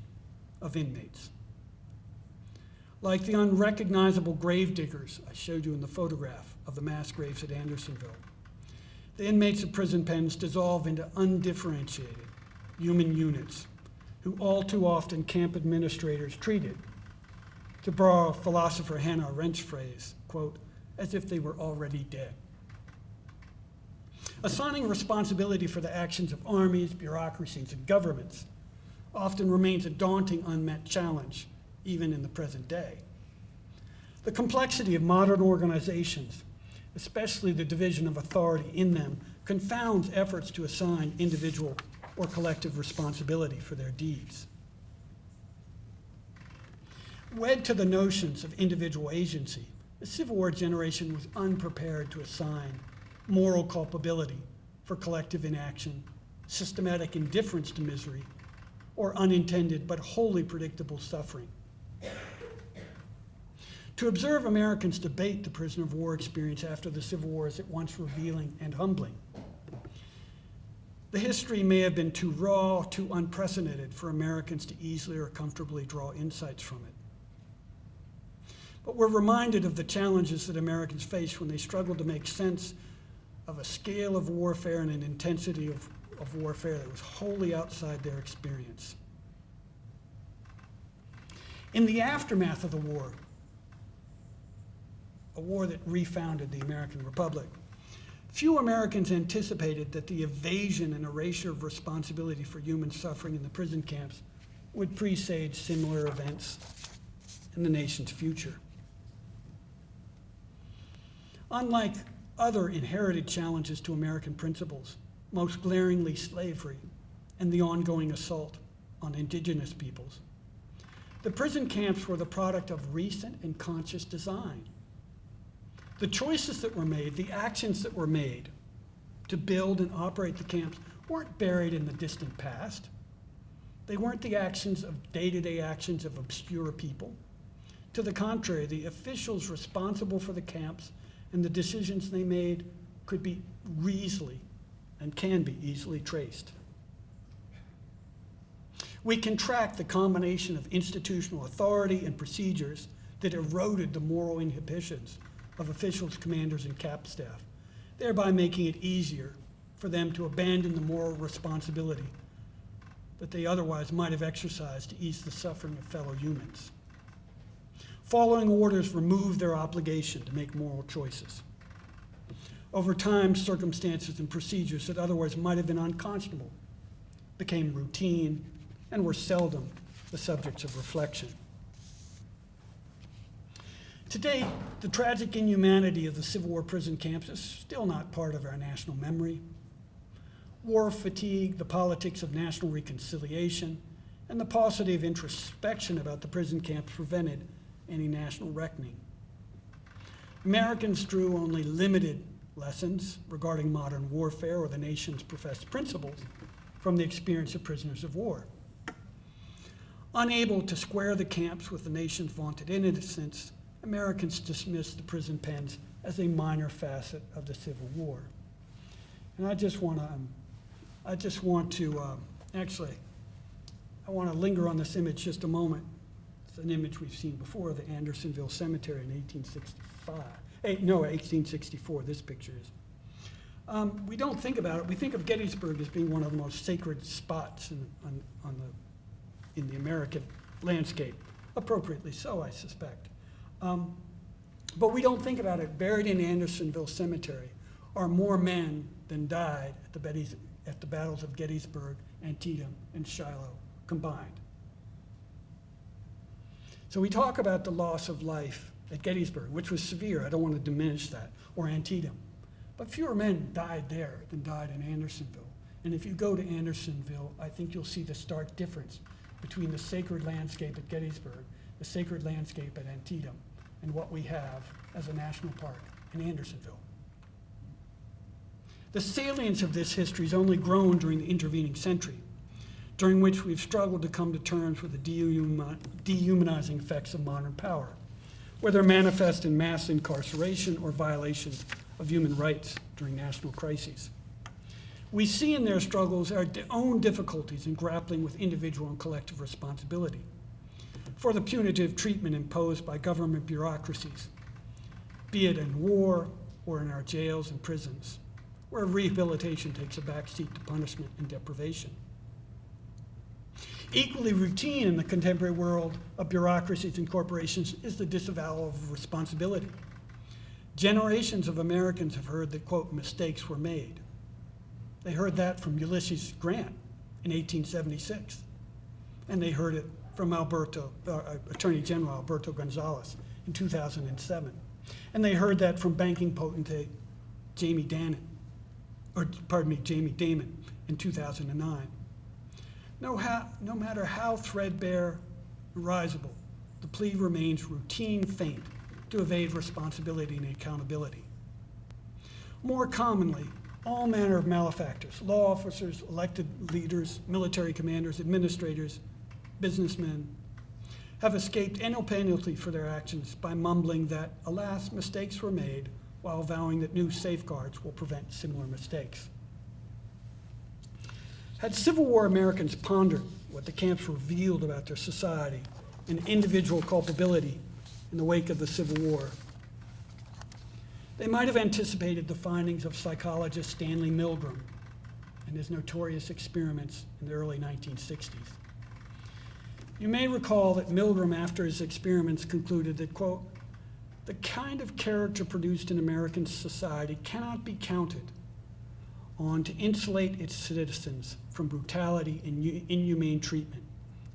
Speaker 3: of inmates. Like the unrecognizable grave diggers I showed you in the photograph of the mass graves at Andersonville, the inmates of prison pens dissolve into undifferentiated human units who all too often camp administrators treated, to borrow philosopher Hannah Arendt's phrase, quote, as if they were already dead. Assigning responsibility for the actions of armies, bureaucracies, and governments often remains a daunting unmet challenge, even in the present day. The complexity of modern organizations, especially the division of authority in them, confounds efforts to assign individual or collective responsibility for their deeds. Wed to the notions of individual agency, the Civil War generation was unprepared to assign moral culpability for collective inaction, systematic indifference to misery, or unintended but wholly predictable suffering. To observe Americans debate the prisoner of war experience after the Civil War is at once revealing and humbling. The history may have been too raw, too unprecedented for Americans to easily or comfortably draw insights from it. But we're reminded of the challenges that Americans faced when they struggled to make sense of a scale of warfare and an intensity of warfare that was wholly outside their experience. In the aftermath of the war, a war that refounded the American Republic, few Americans anticipated that the evasion and erasure of responsibility for human suffering in the prison camps would presage similar events in the nation's future. Unlike other inherited challenges to American principles, most glaringly slavery and the ongoing assault on indigenous peoples, the prison camps were the product of recent and conscious design. The choices that were made, the actions that were made to build and operate the camps weren't buried in the distant past. They weren't the actions of day-to-day actions of obscure people. To the contrary, the officials responsible for the camps and the decisions they made could be easily and can be easily traced. We can track the combination of institutional authority and procedures that eroded the moral inhibitions of officials, commanders, and cap staff, thereby making it easier for them to abandon the moral responsibility that they otherwise might have exercised to ease the suffering of fellow humans. Following orders removed their obligation to make moral choices. Over time, circumstances and procedures that otherwise might have been unconscionable became routine and were seldom the subjects of reflection. Today, the tragic inhumanity of the Civil War prison camps is still not part of our national memory. War fatigue, the politics of national reconciliation, and the paucity of introspection about the prison camps prevented any national reckoning. Americans drew only limited lessons regarding modern warfare or the nation's professed principles from the experience of prisoners of war. Unable to square the camps with the nation's vaunted innocence, Americans dismissed the prison pens as a minor facet of the Civil War. And I want to linger on this image just a moment. It's an image we've seen before, the Andersonville Cemetery in 1864, this picture is. We don't think about it. We think of Gettysburg as being one of the most sacred spots in the American landscape, appropriately so, I suspect. But we don't think about it. Buried in Andersonville Cemetery are more men than died at the battles of Gettysburg, Antietam, and Shiloh combined. So we talk about the loss of life at Gettysburg, which was severe. I don't want to diminish that, or Antietam. But fewer men died there than died in Andersonville. And if you go to Andersonville, I think you'll see the stark difference between the sacred landscape at Gettysburg, the sacred landscape at Antietam, and what we have as a national park in Andersonville. The salience of this history has only grown during the intervening century, during which we've struggled to come to terms with the dehumanizing effects of modern power, whether manifest in mass incarceration or violation of human rights during national crises. We see in their struggles our own difficulties in grappling with individual and collective responsibility for the punitive treatment imposed by government bureaucracies, be it in war or in our jails and prisons, where rehabilitation takes a backseat to punishment and deprivation. Equally routine in the contemporary world of bureaucracies and corporations is the disavowal of responsibility. Generations of Americans have heard that, quote, mistakes were made. They heard that from Ulysses Grant in 1876, and they heard it from Attorney General Alberto Gonzales in 2007. And they heard that from banking potentate Jamie Dimon in 2009. No matter how threadbare and risible, the plea remains routine feint to evade responsibility and accountability. More commonly, all manner of malefactors, law officers, elected leaders, military commanders, administrators, businessmen, have escaped any penalty for their actions by mumbling that, alas, mistakes were made, while vowing that new safeguards will prevent similar mistakes. Had Civil War Americans pondered what the camps revealed about their society and individual culpability in the wake of the Civil War, they might have anticipated the findings of psychologist Stanley Milgram and his notorious experiments in the early 1960s. You may recall that Milgram, after his experiments, concluded that, quote, the kind of character produced in American society cannot be counted on to insulate its citizens from brutality and inhumane treatment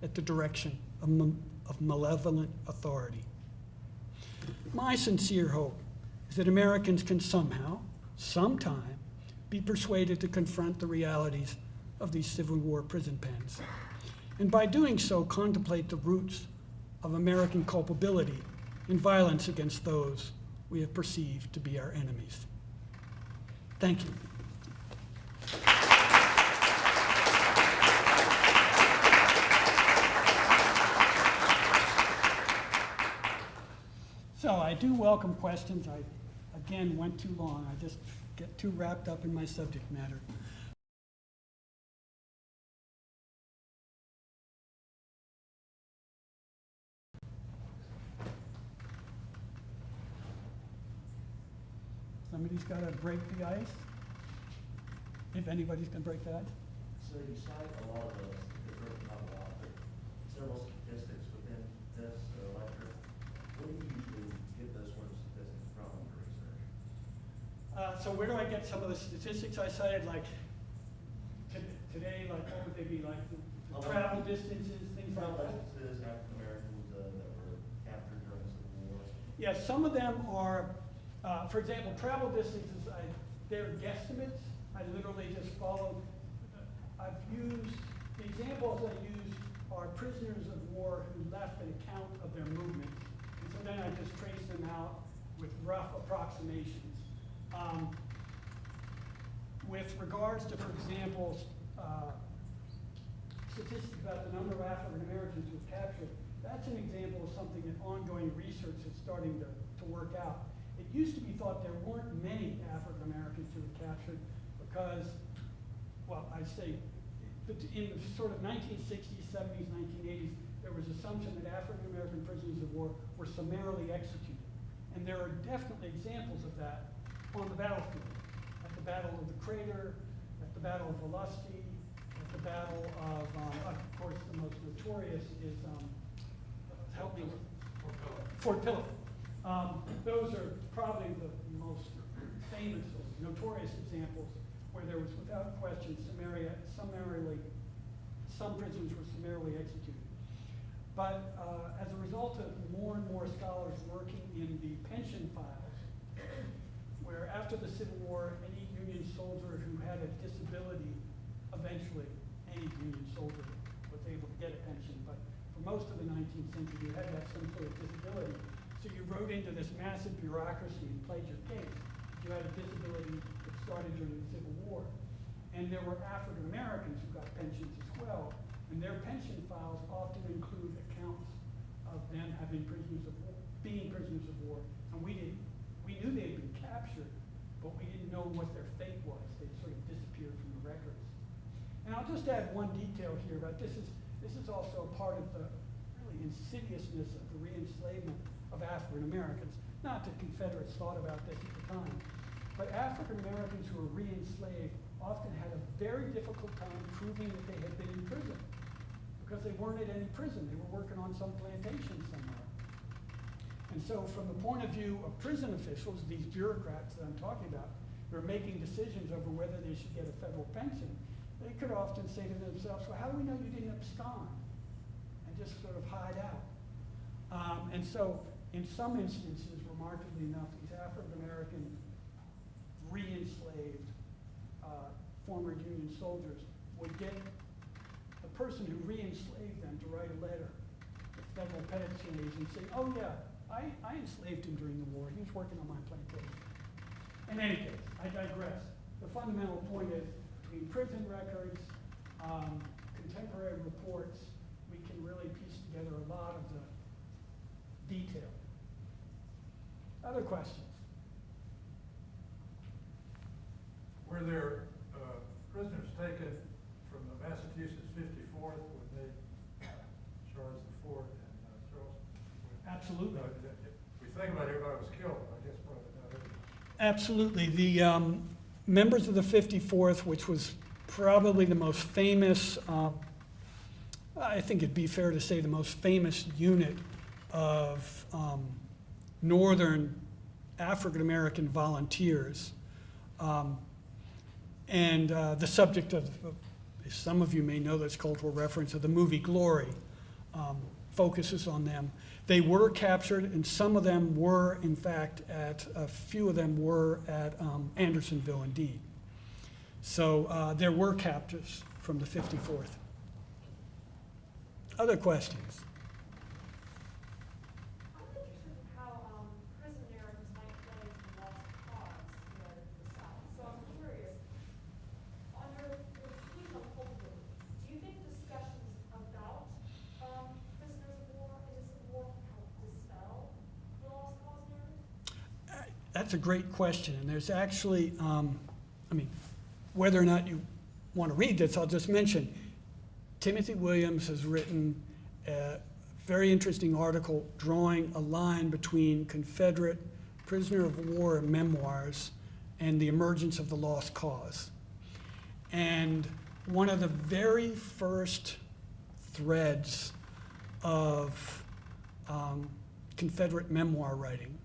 Speaker 3: at the direction of malevolent authority. My sincere hope is that Americans can somehow, sometime, be persuaded to confront the realities of these Civil War prison pens, and by doing so contemplate the roots of American culpability and violence against those we have perceived to be our enemies. Thank you. So I do welcome questions. I, again, went too long. I just get too wrapped up in my subject matter. Somebody's got to break the ice, if anybody's going to break that.
Speaker 4: So you cite a lot of not a lot, but several statistics within this lecture. Where do you usually get those sort of statistics from in your research?
Speaker 3: So where do I get some of the statistics I cited? Like today, like what would they be? Like the travel distances, things like that?
Speaker 4: Distances, African Americans that were captured during the Civil War.
Speaker 3: Yeah, some of them are, for example, travel distances, they're guesstimates. I literally just followed. I've used, the examples I use are prisoners of war who left an account of their movements. And so then I just trace them out with rough approximations. With regards to, for example, statistics about the number of African Americans who were captured, that's an example of something that ongoing research is starting to work out. It used to be thought there weren't many African Americans who were captured because, well, I say, in the sort of 1960s, 70s, 1980s, there was assumption that African American prisoners of war were summarily executed. And there are definitely examples of that on the battlefield. At the Battle of the Crater, at the Battle of Volosky, at the Battle of course, the most notorious is, help me, Fort Pillow. Those are probably the most famous or notorious examples where there was, without question, some prisoners were summarily executed. But as a result of more and more scholars working in the pension files, where after the Civil War, any Union soldier who had a disability, eventually any Union soldier was able to get a pension, but for most of the 19th century, you had to have some sort of disability. So you wrote into this massive bureaucracy and played your case. You had a disability that started during the Civil War. And there were African Americans who got pensions as well, and their pension files often include accounts of them having being prisoners of war. And we knew they had been captured, but we didn't know what their fate was. They sort of disappeared from the records. And I'll just add one detail here about this is also a part of the really insidiousness of the re-enslavement of African Americans. Not that Confederates thought about this at the time, but African Americans who were re-enslaved often had a very difficult time proving that they had been in prison because they weren't at any prison. They were working on some plantation somewhere. And so from the point of view of prison officials, these bureaucrats that I'm talking about, who are making decisions over whether they should get a federal pension, they could often say to themselves, well, how do we know you didn't abscond and just sort of hide out? And so in some instances, remarkably enough, these African American re-enslaved former Union soldiers would get the person who re-enslaved them to write a letter to federal penitentiaries and say, oh yeah, I enslaved him during the war. He was working on my plantation. In any case, I digress. The fundamental point is, between prison records, contemporary reports, we can really piece together a lot of the detail. Other questions?
Speaker 1: Were there prisoners taken from the Massachusetts 54th when they charged the fort and Charleston?
Speaker 3: Absolutely.
Speaker 1: We think about everybody was killed, I guess probably not everybody.
Speaker 3: Absolutely. The members of the 54th, which was probably the most famous, I think it'd be fair to say the most famous unit of Northern African American volunteers. And the subject of, some of you may know this cultural reference, of the movie Glory focuses on them. They were captured, and some of them were, in fact, a few of them were at Andersonville, indeed. So there were captives from the 54th. Other questions?
Speaker 5: I'm interested in how prison narratives might play into the lost cause in the South. So I'm curious, under the heat of Cold War, do you think discussions about prisoners of war in the Civil War can help dispel the lost cause narrative?
Speaker 3: That's a great question, and there's actually, whether or not you want to read this, I'll just mention, Timothy Williams has written a very interesting article drawing a line between Confederate prisoner of war memoirs and the emergence of the lost cause. And one of the very first threads of Confederate memoir writing,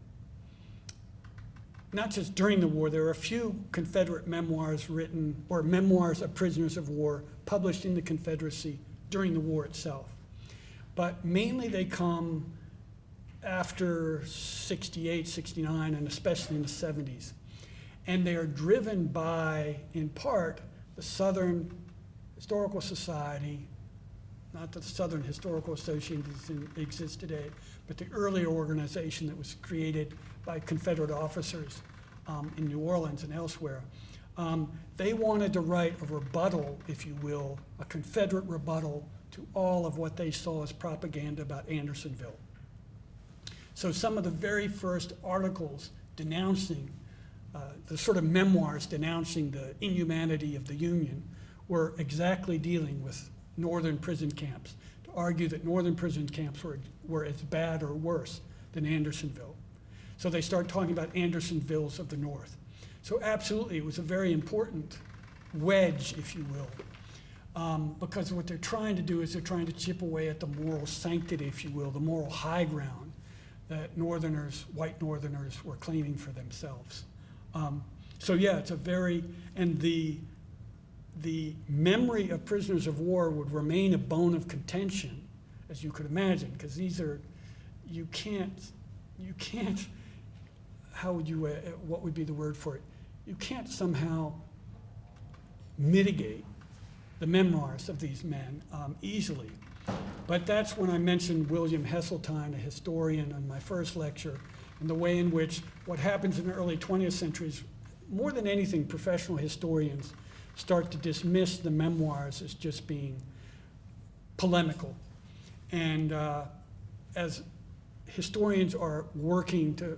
Speaker 3: not just during the war, there are a few Confederate memoirs written, or memoirs of prisoners of war published in the Confederacy during the war itself. But mainly they come after 68, 69, and especially in the 70s. And they are driven by, in part, the Southern Historical Society, not that the Southern Historical Association exists today, but the earlier organization that was created by Confederate officers in New Orleans and elsewhere. They wanted to write a rebuttal, if you will, a Confederate rebuttal to all of what they saw as propaganda about Andersonville. So some of the very first articles denouncing, the sort of memoirs denouncing the inhumanity of the Union were exactly dealing with northern prison camps, to argue that northern prison camps were as bad or worse than Andersonville. So they start talking about Andersonvilles of the North. So absolutely, it was a very important wedge, if you will, because what they're trying to do is they're trying to chip away at the moral sanctity, if you will, the moral high ground that Northerners, white Northerners, were claiming for themselves. So yeah, it's a very, and the memory of prisoners of war would remain a bone of contention, as you could imagine, because these are, you can't, how would you, what would be the word for it? You can't somehow mitigate the memoirs of these men easily. But that's when I mentioned William Hesseltine, a historian, in my first lecture, and the way in which what happens in the early 20th century is, more than anything, professional historians start to dismiss the memoirs as just being polemical. And as historians are working to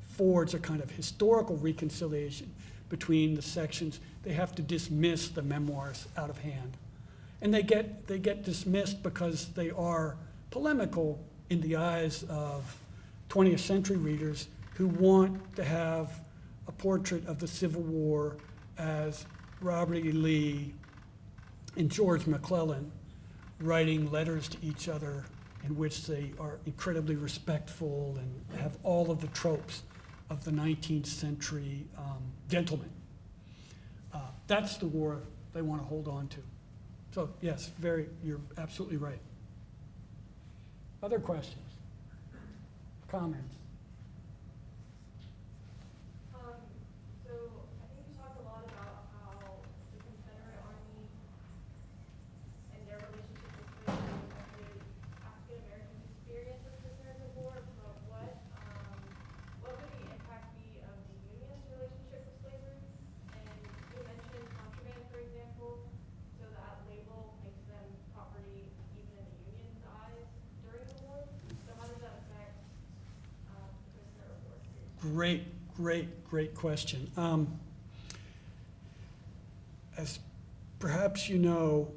Speaker 3: forge a kind of historical reconciliation between the sections, they have to dismiss the memoirs out of hand. And they get dismissed because they are polemical in the eyes of 20th century readers who want to have a portrait of the Civil War as Robert E. Lee and George McClellan writing letters to each other in which they are incredibly respectful and have all of the tropes of the 19th century gentleman. That's the war they want to hold on to. So yes, you're absolutely right. Other questions? Comments?
Speaker 5: So I think you talked a lot about how the Confederate Army and their relationship with slavery affected African American experience with prisoners of war, but what would the impact be of the Union's relationship with slavery? And you mentioned contraband, for example, so that label makes them property even in the Union's eyes during the war. So how does that affect prisoner of war experience?
Speaker 3: Great question. As perhaps you know,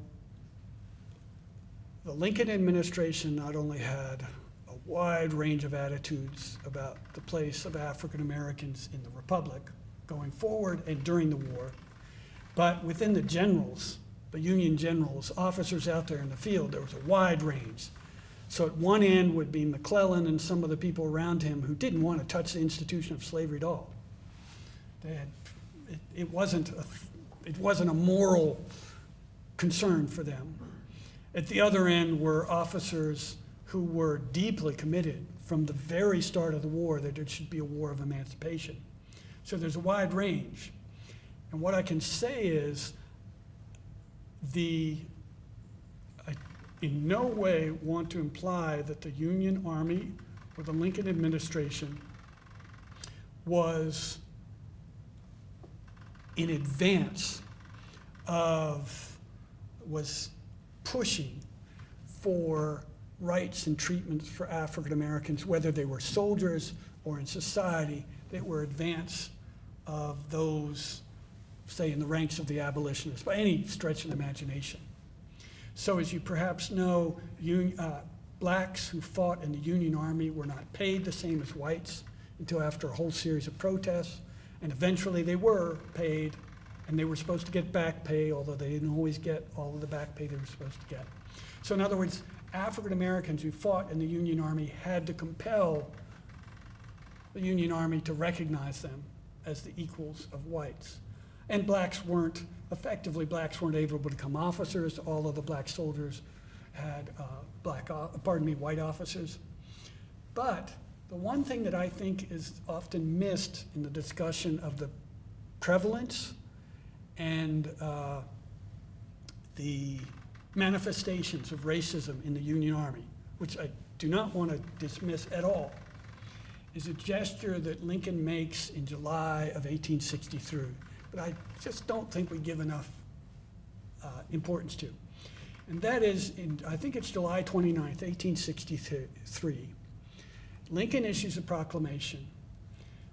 Speaker 3: the Lincoln administration not only had a wide range of attitudes about the place of African Americans in the Republic going forward and during the war, but within the generals, the Union generals, officers out there in the field, there was a wide range. So at one end would be McClellan and some of the people around him who didn't want to touch the institution of slavery at all. It wasn't a moral concern for them. At the other end were officers who were deeply committed from the very start of the war that it should be a war of emancipation. So there's a wide range. And what I can say is I in no way want to imply that the Union Army or the Lincoln administration was in advance was pushing for rights and treatments for African Americans, whether they were soldiers or in society, that were advance of those, say, in the ranks of the abolitionists, by any stretch of the imagination. So as you perhaps know, blacks who fought in the Union Army were not paid the same as whites until after a whole series of protests, and eventually they were paid, and they were supposed to get back pay, although they didn't always get all of the back pay they were supposed to get. So in other words, African Americans who fought in the Union Army had to compel the Union Army to recognize them as the equals of whites. And blacks weren't able to become officers. All of the black soldiers had white officers. But the one thing that I think is often missed in the discussion of the prevalence and the manifestations of racism in the Union Army, which I do not want to dismiss at all, is a gesture that Lincoln makes in July of 1863. But I just don't think we give enough importance to. And that is, I think it's July 29th, 1863, Lincoln issues a proclamation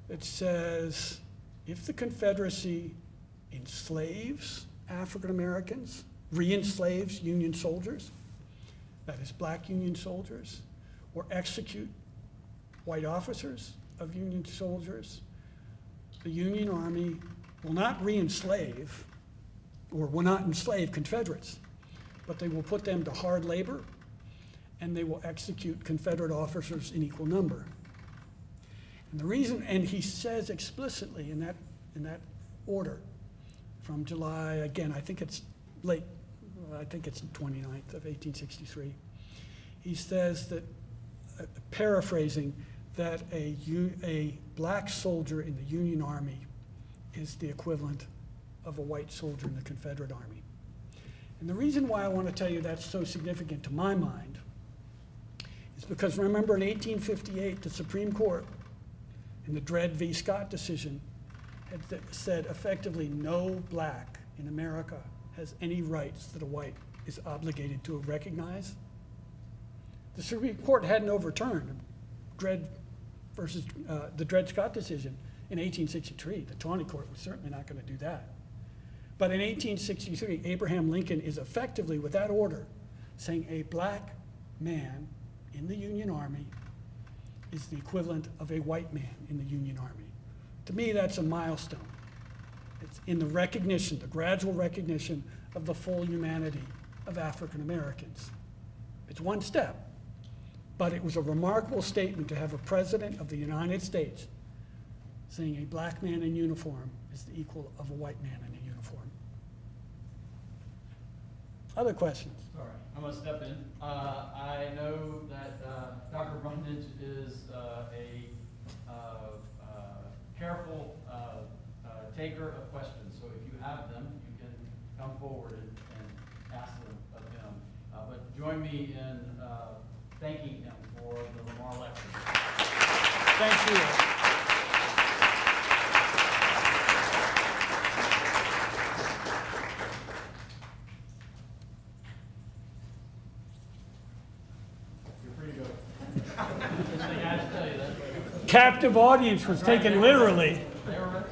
Speaker 3: that says, if the Confederacy enslaves African Americans, re-enslaves Union soldiers, that is black Union soldiers, or execute white officers of Union soldiers, the Union Army will not re-enslave, or will not enslave Confederates, but they will put them to hard labor, and they will execute Confederate officers in equal number. And the reason, and he says explicitly in that order from July, again, I think it's late, I think it's the 29th of 1863, he says that, paraphrasing, that a black soldier in the Union Army is the equivalent of a white soldier in the Confederate Army. And the reason why I want to tell you that's so significant to my mind is because remember in 1858, the Supreme Court in the Dred v. Scott decision had said effectively no black in America has any rights that a white is obligated to recognize. The Supreme Court hadn't overturned the Dred Scott decision in 1863. The Tawney Court was certainly not going to do that. But in 1863, Abraham Lincoln is effectively, with that order, saying a black man in the Union Army is the equivalent of a white man in the Union Army. To me, that's a milestone. It's in the recognition, the gradual recognition of the full humanity of African Americans. It's one step, but it was a remarkable statement to have a president of the United States saying a black man in uniform is the equal of a white man in a uniform. Other questions?
Speaker 2: All right, I'm gonna step in. I know that Dr. Brundage is a careful taker of questions, so if you have them, you can come forward and ask them of him. But join me in thanking him for the Lamar lecture.
Speaker 3: Thank you.
Speaker 2: You're free to go. I had to tell you that.
Speaker 3: Captive audience was taken literally.